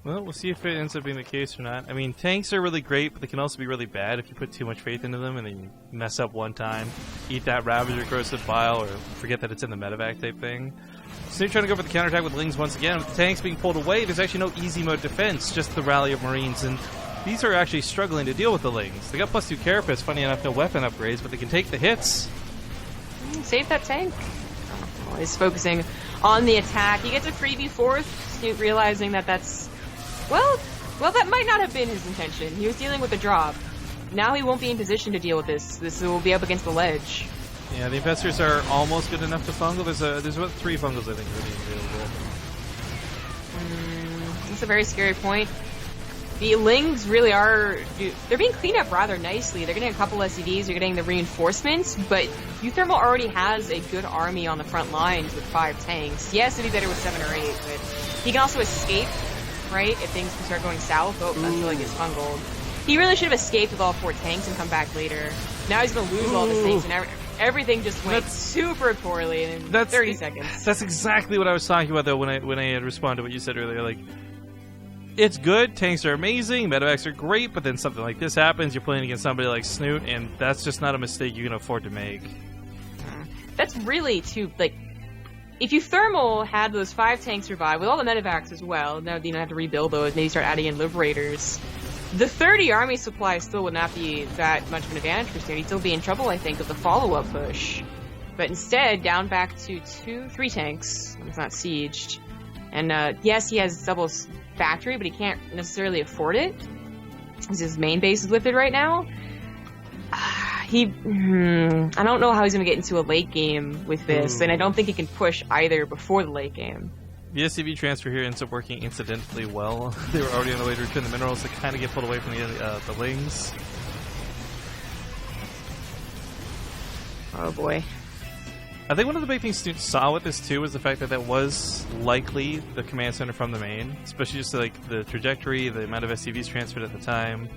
Well, we'll see if it ends up being the case or not. I mean, tanks are really great, but they can also be really bad if you put too much faith into them and then you mess up one time. Eat that Ravager Corrosive Bile, or forget that it's in the medevac type thing. Snute trying to go for the counterattack with Lings once again. With the tanks being pulled away, there's actually no easy mode defense, just the rally of Marines, and these are actually struggling to deal with the Lings. They got +2 Carapace, funny enough, no weapon upgrades, but they can take the hits. Save that tank. Oh, he's focusing on the attack. He gets a freebie 4th, Snute realizing that that's... Well, that might not have been his intention. He was dealing with a drop. Now he won't be in position to deal with this. This will be up against the ledge. Yeah, the infestors are almost good enough to fungal. There's about 3 fungals, I think, really available. That's a very scary point. The Lings really are... They're being cleaned up rather nicely. They're getting a couple SCVs, they're getting the reinforcements, but uThermal already has a good army on the front lines with 5 tanks. Yes, it'd be better with 7 or 8, but he can also escape, right, if things can start going south. Oh, I feel like it's fungled. He really should have escaped with all 4 tanks and come back later. Now he's going to lose all of his tanks, and everything just went super poorly in 30 seconds. That's exactly what I was talking about, though, when I had responded to what you said earlier. Like, it's good, tanks are amazing, medevacs are great, but then something like this happens, you're playing against somebody like Snute, and that's just not a mistake you can afford to make. That's really too, like, if uThermal had those 5 tanks survive, with all the medevacs as well, now you don't have to rebuild those, maybe start adding in Liberators, the 30 army supply still would not be that much of an advantage for Snute. He'd still be in trouble, I think, with the follow-up push. But instead, down back to 3 tanks, it's not sieged. And yes, he has double factory, but he can't necessarily afford it, because his main base is lifted right now. I don't know how he's going to get into a late game with this, and I don't think he can push either before the late game. The SCV transfer here ends up working incidentally well. They were already on the way to return the minerals that kind of get pulled away from the lings. Oh boy. I think one of the big things Snute saw with this too was the fact that that was likely the command center from the main, especially just like the trajectory, the amount of SCVs transferred at the time.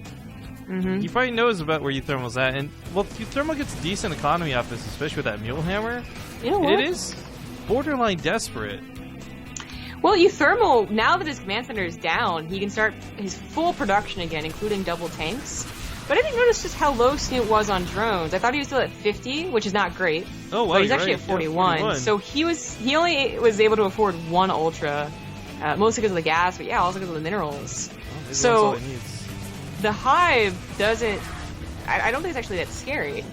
He probably knows about where uThermal's at, and well, uThermal gets decent economy off this, especially with that mule hammer. You know what? It is borderline desperate. Well, uThermal, now that his command center is down, he can start his full production again, including double tanks. But I didn't notice just how low Snute was on drones. I thought he was still at 50, which is not great. Oh, wow, but he's actually at 41. Yeah, 41. So he only was able to afford 1 Ultra, mostly because of the gas, but yeah, also because of the minerals. Oh, so the Hive doesn't... I don't think it's actually that scary.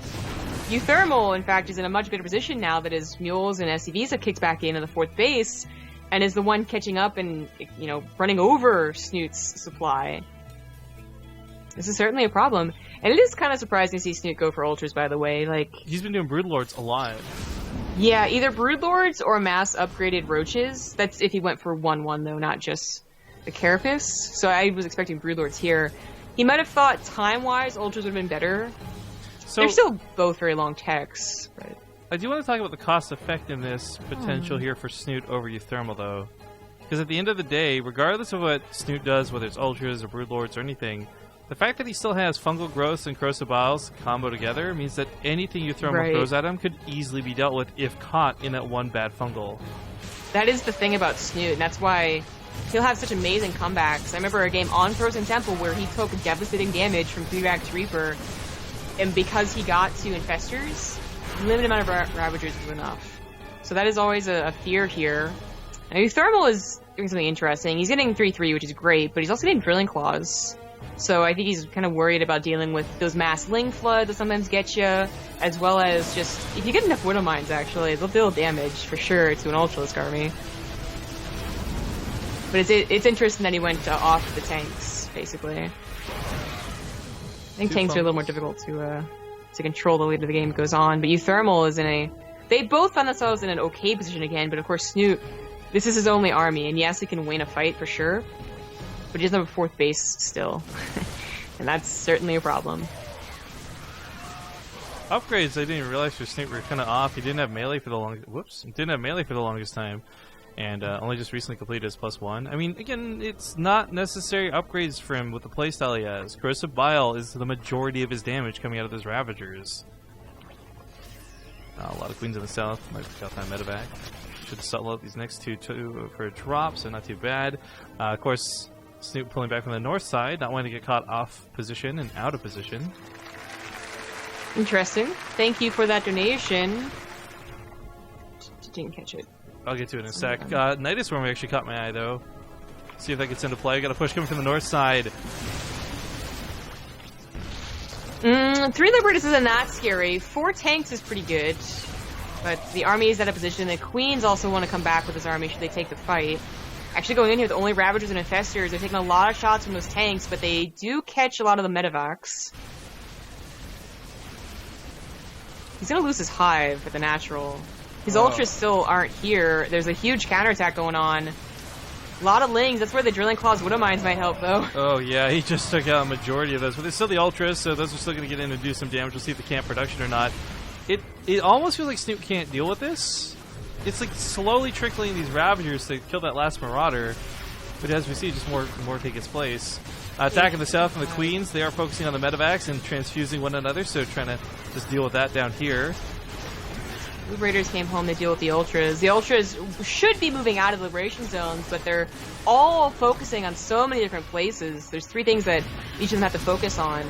uThermal, in fact, is in a much better position now that his mules and SCVs have kicked back into the 4th base, and is the one catching up and, you know, running over Snute's supply. This is certainly a problem. And it is kind of surprising to see Snute go for Ultras, by the way. Like, he's been doing Broodlords a lot. Yeah, either Broodlords or mass upgraded Roaches. That's if he went for 1-1, though, not just the Carapace. So I was expecting Broodlords here. He might have thought, time-wise, Ultras would have been better. So, they're still both very long techs, but... I do want to talk about the cost-effectiveness potential here for Snute over uThermal, though. Because at the end of the day, regardless of what Snute does, whether it's Ultras or Broodlords or anything, the fact that he still has Fungal Growths and Corrosive Biles combo together means that anything uThermal throws at him could easily be dealt with if caught in that one bad fungal. That is the thing about Snute, and that's why he'll have such amazing comebacks. I remember a game on Frozen Temple where he took devastating damage from 3-Rack Reaper, and because he got to Infestors, limited amount of Ravagers was enough. So that is always a fear here. Now, uThermal is doing something interesting. He's getting 3-3, which is great, but he's also getting Drilling Claws. So I think he's kind of worried about dealing with those mass Ling Floods that sometimes get you, as well as just, if you get enough Widow Mines, actually, they'll deal damage, for sure, to an Ultralisk army. But it's interesting that he went off the tanks, basically. I think tanks are a little more difficult to control the later the game goes on, but uThermal is in a... They both found themselves in an okay position again, but of course Snute, this is his only army, and yes, he can win a fight for sure, but he doesn't have a 4th base still. And that's certainly a problem. Upgrades, I didn't even realize for Snute were kind of off. He didn't have melee for the longest time. And only just recently completed his +1. I mean, again, it's not necessary upgrades for him with the playstyle he has. Corrosive Bile is the majority of his damage coming out of those Ravagers. A lot of Queens in the south. Might pick out that medevac. Should settle out these next two for a drop, so not too bad. Of course, Snute pulling back from the north side, not wanting to get caught off position and out of position. Interesting. Thank you for that donation. Didn't catch it. I'll get to it in a sec. Nidus Worm actually caught my eye, though. See if that gets into play. Got a push coming from the north side. 3 Liberators isn't that scary. 4 tanks is pretty good. But the army is out of position. The Queens also want to come back with his army should they take the fight. Actually going in here with only Ravagers and Infestors. They're taking a lot of shots from those tanks, but they do catch a lot of the medevacs. He's going to lose his Hive with the natural. His Ultras still aren't here. There's a huge counterattack going on. A lot of Lings. That's where the Drilling Claws Widow Mines might help, though. Oh, yeah. He just took out a majority of those. But there's still the Ultras, so those are still going to get in and do some damage. We'll see if they camp production or not. It almost feels like Snute can't deal with this. It's like slowly trickling these Ravagers to kill that last Marauder. But as we see, just more take its place. Attacking the south and the Queens. They are focusing on the medevacs and transfusing one another, so trying to just deal with that down here. Liberators came home to deal with the Ultras. The Ultras should be moving out of the Liberation Zones, but they're all focusing on so many different places. There's 3 things that each of them have to focus on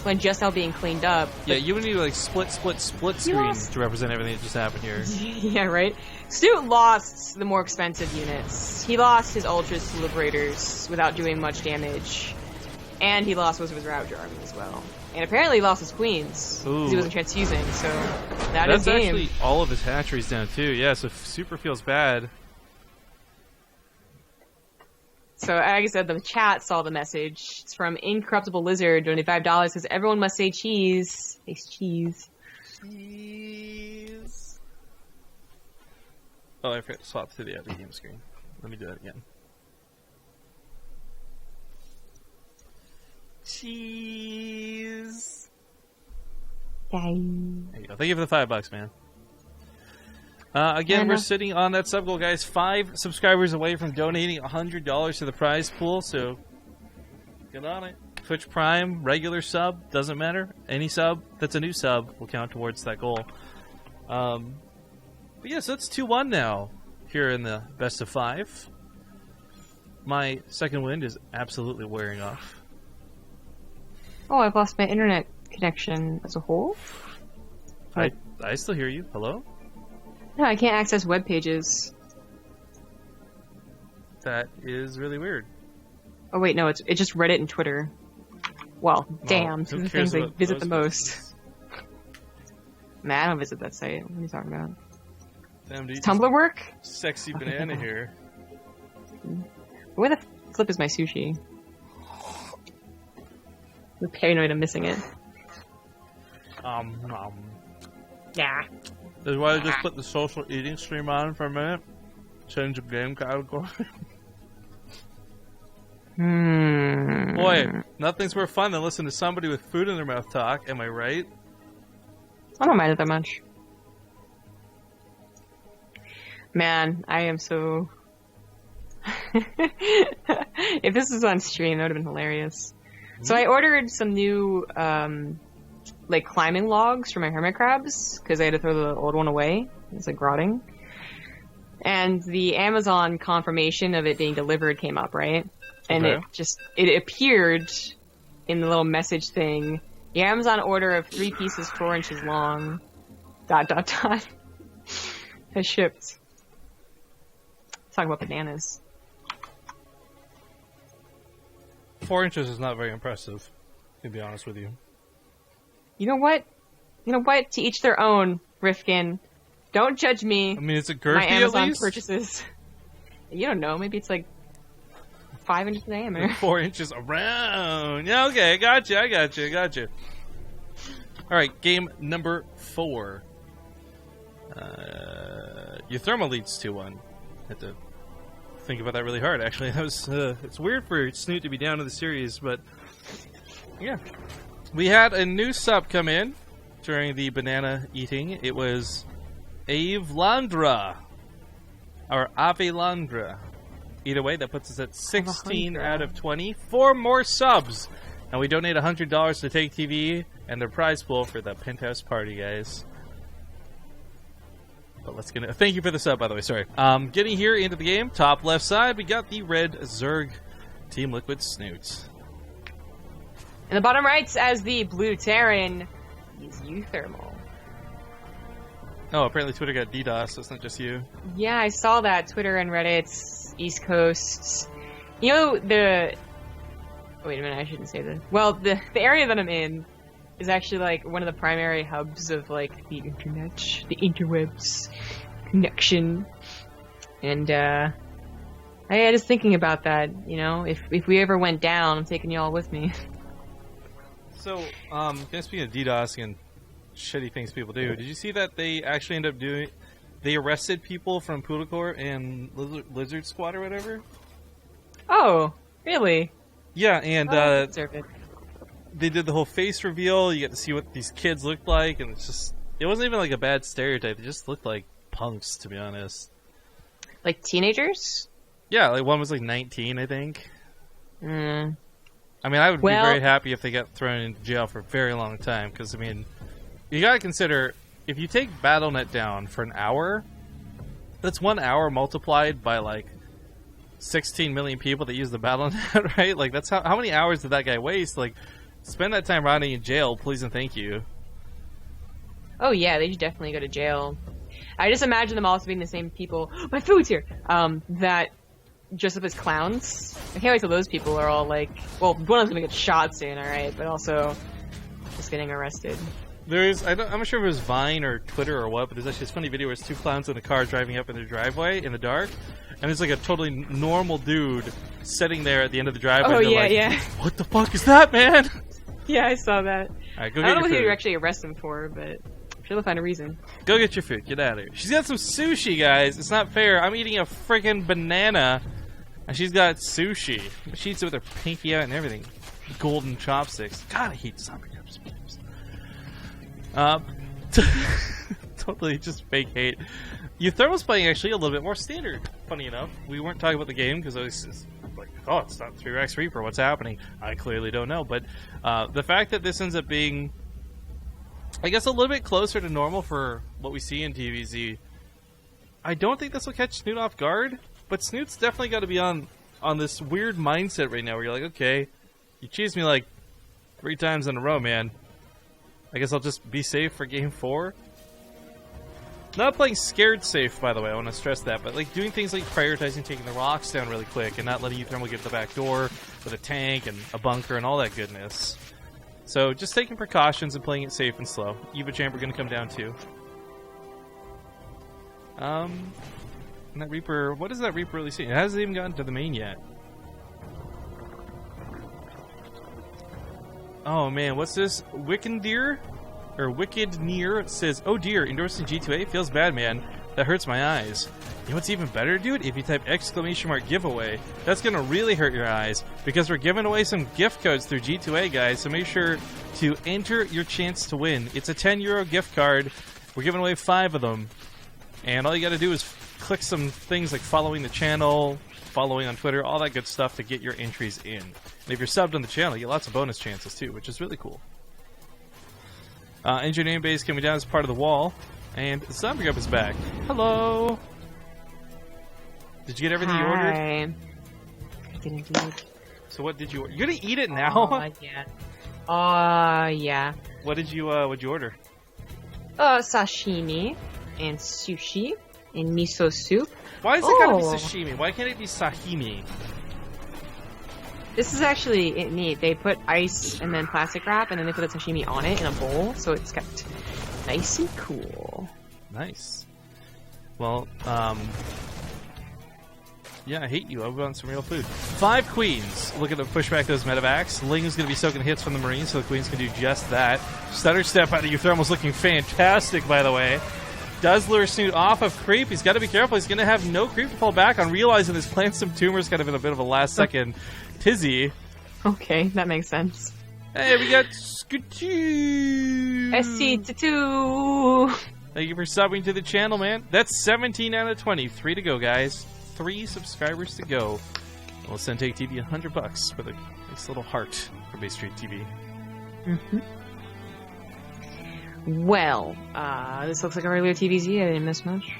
when just now being cleaned up. Yeah, you would need like split screen to represent everything that just happened here. Yeah, right? Snute lost the more expensive units. He lost his Ultras to Liberators without doing much damage. And he lost most of his Ravager army as well. And apparently he lost his queens because he wasn't transfusing, so that's game. Actually all of his hatcheries down too. Yeah, so Super feels bad. So, like I said, the chat saw the message. It's from Incorruptible Lizard, donated $5, says, everyone must say cheese. Say cheese. Cheese. Oh, I forgot to swap to the other game screen. Let me do that again. Cheese. Dang. There you go. Thank you for the $5, man. Again, we're sitting on that sub goal, guys. 5 subscribers away from donating $100 to the prize pool, so get on it. Twitch Prime, regular sub, doesn't matter. Any sub that's a new sub will count towards that goal. But yeah, so it's 2-1 now here in the best of 5. My second wind is absolutely wearing off. Oh, I've lost my internet connection as a whole. I still hear you. Hello? No, I can't access web pages. That is really weird. Oh wait, no, it's just Reddit and Twitter. Well, damn, two of the things I visit the most. Man, I don't visit that site. What are you talking about? Damn, dude. Tumblr work? Sexy banana here. Where the flip is my sushi? I'm paranoid I'm missing it. Yeah. That's why I just put the social eating stream on for a minute. Change the game category. Boy, nothing's more fun than listening to somebody with food in their mouth talk, am I right? I don't mind it that much. Man, I am so... If this was on stream, that would have been hilarious. So I ordered some new, like, climbing logs for my hermit crabs, because I had to throw the old one away. It's, like, rotting. And the Amazon confirmation of it being delivered came up, right? And it appeared in the little message thing, the Amazon order of 3 pieces 4 inches long, ... has shipped. Let's talk about bananas. 4 inches is not very impressive, to be honest with you. You know what? To each their own, Rifkin. Don't judge me. I mean, it's a girthy my Amazon at least? purchases. You don't know. Maybe it's like 5 inches in diameter. 4 inches around. Yeah, okay. I got you. All right, game number 4. uThermal leads 2-1. Had to think about that really hard, actually. That was it's weird for Snute to be down in the series, but yeah. We had a new sub come in during the banana eating. It was Avelandra, or Avelandra. Either way, that puts us at 16 out of 20. 4 more subs, and we donate $100 to TaKe's and their prize pool for the Penthouse party, guys. But let's get it. Thank you for the sub, by the way. Sorry. Getting here into the game, top left side, we got the red Zerg Team Liquid Snute. In the bottom right, as the blue Terran, is uThermal. Oh, apparently Twitter got DDoS, so it's not just you. Yeah, I saw that. Twitter and Reddit, East Coast. You know, wait a minute, I shouldn't say this. Well, the area that I'm in is actually, like, one of the primary hubs of, like, the internet, the interwebs connection. And, I was thinking about that, you know, if we ever went down, I'm taking y'all with me. So, speaking of DDoS and shitty things people do, did you see that they actually end up they arrested people from Poodlecore and Lizard Squad or whatever? Oh, really? Yeah, and, it. They did the whole face reveal. You get to see what these kids looked like, and it wasn't even like a bad stereotype. They just looked like punks, to be honest. Like teenagers? Yeah, like one was like 19, I think. I mean, I would be very happy if they got thrown into jail for a very long time, because, I mean, you gotta consider if you take BattleNet down for an hour, that's 1 hour multiplied by like 16 million people that use the BattleNet, right? Like that's how many hours did that guy waste? Like, spend that time rotting in jail, please and thank you. Oh yeah, they should definitely go to jail. I just imagine them also being the same people. My food's here. That dress up as clowns. I can't wait till those people are all like, well, one of them's gonna get shot soon, all right, but also just getting arrested. I'm not sure if it was Vine or Twitter or what, but there's actually this funny video where it's two clowns in a car driving up in their driveway in the dark, and there's like a totally normal dude sitting there at the end of the driveway. Oh and yeah, like, yeah. What the fuck is that, man? Yeah, I saw that. Alright, go I get don't know your what food. you actually arrest him for, but I'm sure they'll find a reason. Go get your food. Get out of here. She's got some sushi, guys. It's not fair. I'm eating a freaking banana, and she's got sushi. She eats it with her pinky out and everything. Golden chopsticks. God, I hate zombie cups. Totally just fake hate. uThermal's playing actually a little bit more standard. Funny enough, we weren't talking about the game because I was just like, oh, it's not 3x Reaper. What's happening? I clearly don't know. But the fact that this ends up being, I guess, a little bit closer to normal for what we see in TVZ, I don't think this will catch Snute off guard. But Snute's definitely got to be on this weird mindset right now where you're like, okay, you cheesed me like 3 times in a row, man. I guess I'll just be safe for game 4. Not playing scared safe, by the way, I want to stress that, but like doing things like prioritizing taking the rocks down really quick and not letting uThermal get to the back door with a tank and a bunker and all that goodness. So just taking precautions and playing it safe and slow. Eva Chamber going to come down too. And that Reaper, what is that Reaper really seeing? It hasn't even gotten to the main yet. Oh man, what's this? Wicked Deer? Or Wicked Near says, oh dear, endorsing G2A feels bad, man. That hurts my eyes. You know what's even better, dude? If you type !giveaway, that's gonna really hurt your eyes because we're giving away some gift codes through G2A, guys. So make sure to enter your chance to win. It's a €10 gift card. We're giving away 5 of them. And all you gotta do is click some things like following the channel, following on Twitter, all that good stuff to get your entries in. And if you're subbed on the channel, you get lots of bonus chances too, which is really cool. Engineering base coming down as part of the wall, and Zombie Up is back. Hello! Did you get everything you ordered? I did indeed. So what did you order? You're gonna eat it now? Yeah. Yeah. What did you order? Sashimi, and sushi, and miso soup. Why is it gotta be sashimi? Why can't it be sashimi? This is actually neat. They put ice and then plastic wrap, and then they put the sashimi on it in a bowl, so it's kept nice and cool. Nice. Well, yeah, I hate you. I want some real food. 5 queens. Looking to push back those medevacs. Ling's going to be soaking hits from the Marines, so the queens can do just that. Stutter step out of uThermal's looking fantastic, by the way. Does lure Snute off of creep. He's got to be careful. He's going to have no creep to fall back on, realizing this plant some tumors kind of in a bit of a last-second tizzy. Okay, that makes sense. Hey, we got Scoochoo! SC2! Thank you for subbing to the channel, man. That's 17 out of 20. 3 to go, guys. 3 subscribers to go. We'll send TakeTV $100 with a nice little heart for BaseTradeTV. Mm-hmm. Well, this looks like a regular TVZ. I didn't miss much.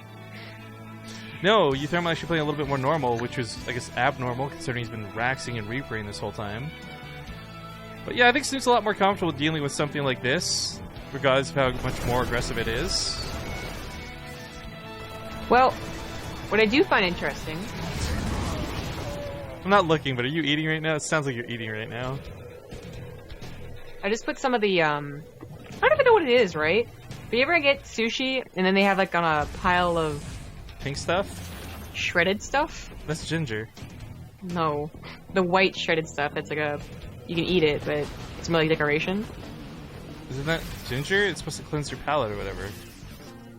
No, uThermal actually playing a little bit more normal, which was, I guess, abnormal, considering he's been raxing and reapering this whole time. But yeah, I think Snute's a lot more comfortable dealing with something like this, regardless of how much more aggressive it is. Well, what I do find interesting... I'm not looking, but are you eating right now? It sounds like you're eating right now. I just put some of the, I don't even know what it is, right? But you ever get sushi, and then they have, like, on a pile of... Pink stuff? Shredded stuff? That's ginger. No. The white shredded stuff, that's like a... You can eat it, but it's more like decoration. Isn't that ginger? It's supposed to cleanse your palate or whatever.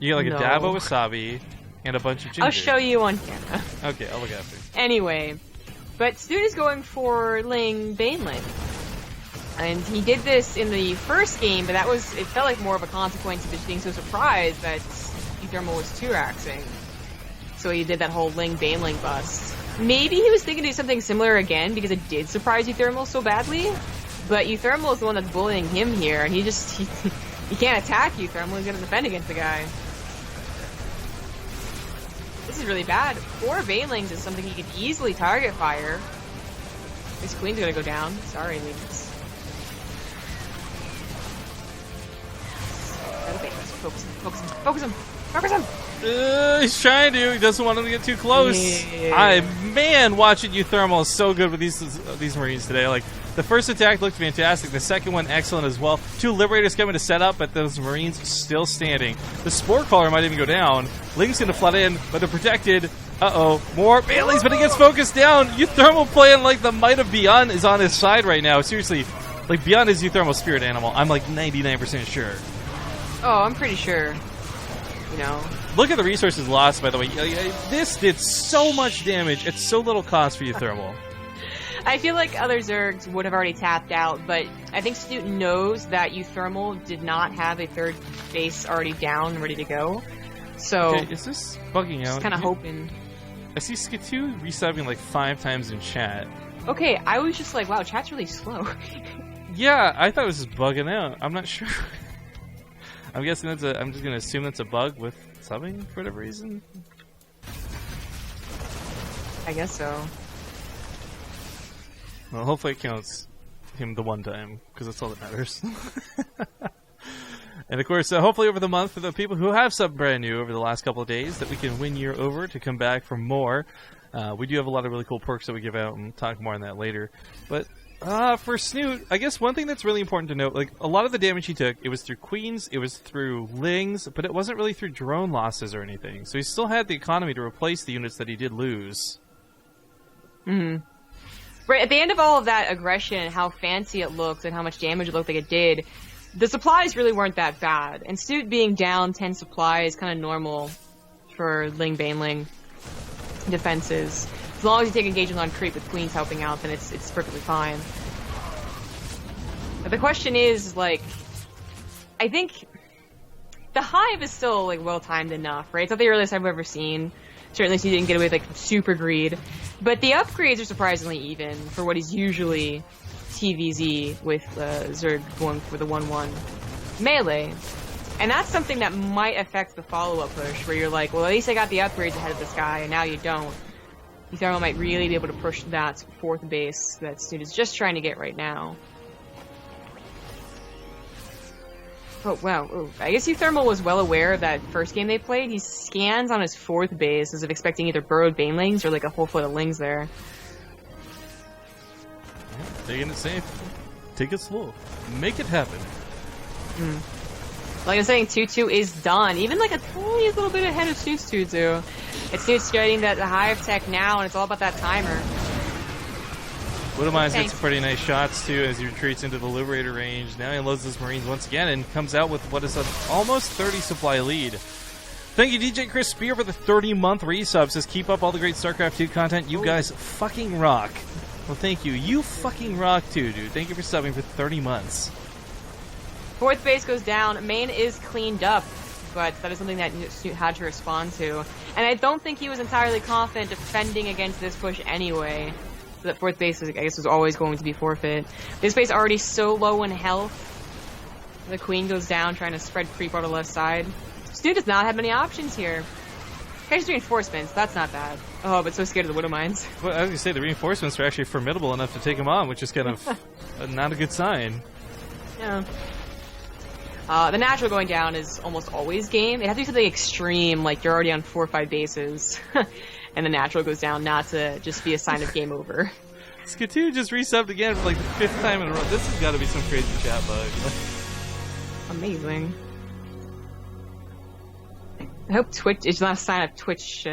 You get like a dab of wasabi and a bunch of ginger. I'll show you on camera. Okay, I'll look after. Anyway, but Snute is going for Ling Baneling. And he did this in the first game, but that was, it felt like more of a consequence of just being so surprised that uThermal was 2-axing. So he did that whole Ling Baneling bust. Maybe he was thinking to do something similar again because it did surprise uThermal so badly, but uThermal is the one that's bullying him here, and he He can't attack uThermal, he's gonna defend against the guy. This is really bad. 4 Banelings is something he could easily target fire. This queen's gonna go down. Sorry, Lynx. Focus him! He's trying to. He doesn't want him to get too close. Yeah. Man, watching uThermal is so good with these Marines today. Like, the first attack looked fantastic. The second one, excellent as well. 2 Liberators coming to set up, but those Marines still standing. The Spore Caller might even go down. Link's going to flood in, but they're protected. Uh-oh. More Bailey's, but he gets focused down. uThermal playing like the might of Beyond is on his side right now. Seriously, like, Beyond is uThermal spirit animal. I'm like 99% sure. Oh, I'm pretty sure. You know. Look at the resources lost, by the way. This did so much damage at so little cost for uThermal. I feel like other Zergs would have already tapped out, but I think Snute knows that uThermal did not have a 3rd base already down and ready to go. So, okay, is this bugging out? Just kind of hoping. I see Skitoo resubbing like 5 times in chat. Okay, I was just like, wow, chat's really slow. Yeah, I thought it was just bugging out. I'm not sure. I'm guessing that's I'm just gonna assume that's a bug with subbing for whatever reason. I guess so. Well, hopefully it counts him the one time, because that's all that matters. And of course, hopefully over the month, for the people who have subbed brand new over the last couple of days, that we can win you over to come back for more. We do have a lot of really cool perks that we give out, and we'll talk more on that later. But for Snute, I guess one thing that's really important to note, like, a lot of the damage he took, it was through Queens, it was through Lings, but it wasn't really through drone losses or anything. So he still had the economy to replace the units that he did lose. Mm-hmm. Right, at the end of all of that aggression and how fancy it looked and how much damage it looked like it did, the supplies really weren't that bad. And Snute being down 10 supplies is kind of normal for Ling Baneling defenses. As long as you take engagement on creep with Queens helping out, then it's perfectly fine. But the question is, like, I think the Hive is still, like, well-timed enough, right? It's not the earliest I've ever seen. Certainly he didn't get away with, like, super greed. But the upgrades are surprisingly even for what is usually TVZ with Zerg going for the 1-1 melee. And that's something that might affect the follow-up push, where you're like, well, at least I got the upgrades ahead of this guy, and now you don't. uThermal might really be able to push that 4th base that Snute is just trying to get right now. Oh, wow. Ooh. I guess uThermal was well aware of that first game they played. He scans on his 4th base as if expecting either burrowed Banelings or like a whole foot of Lings there. Yeah, taking it safe. Take it slow. Make it happen. Like I'm saying, 2-2 is done. Even like a tiny little bit ahead of Snute's 2-2. It's Snute's getting the Hive tech now, and it's all about that timer. Widowmines gets some pretty nice shots too as he retreats into the Liberator range. Now he unloads his Marines once again and comes out with what is an almost 30 supply lead. Thank you, DJ Chris Spear, for the 30-month resub. Says keep up all the great StarCraft 2 content. You guys fucking rock. Well, thank you. You fucking rock too, dude. Thank you for subbing for 30 months. 4th base goes down. Main is cleaned up, but that is something that Snute had to respond to. And I don't think he was entirely confident defending against this push anyway. So that 4th base, I guess, was always going to be forfeit. This base already so low in health. The Queen goes down, trying to spread creep on the left side. Snute does not have many options here. Catches reinforcements, that's not bad. Oh, but so scared of the Widowmines. Well, I was going to say, the reinforcements are actually formidable enough to take him on, which is kind of not a good sign. Yeah. The natural going down is almost always game. It has to be something extreme, like you're already on 4 or 5 bases, and the natural goes down, not to just be a sign of game over. Skitoo just resubbed again for like the 5th time in a row. This has got to be some crazy chat bug. Amazing. I hope Twitch is not a sign of Twitch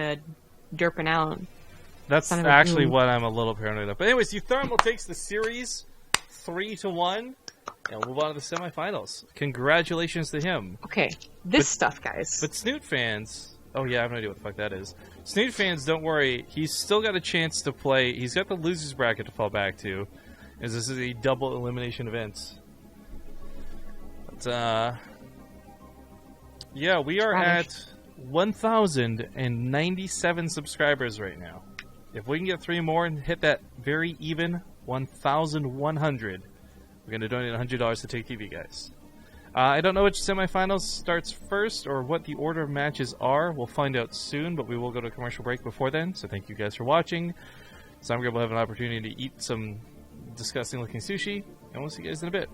derping out. That's actually what I'm a little paranoid of. But anyways, uThermal takes the series 3-1, and we'll move on to the semifinals. Congratulations to him. Okay, this stuff, guys. But Snute fans, oh yeah, I have no idea what the fuck that is. Snute fans, don't worry. He's still got a chance to play. He's got the losers bracket to fall back to, as this is a double elimination event. But yeah, we are at 1,097 subscribers right now. If we can get 3 more and hit that very even 1,100, we're going to donate $100 to TakeTV, guys. I don't know which semifinals starts first or what the order of matches are. We'll find out soon, but we will go to a commercial break before then. So thank you guys for watching. So I'm going to have an opportunity to eat some disgusting looking sushi, and we'll see you guys in a bit.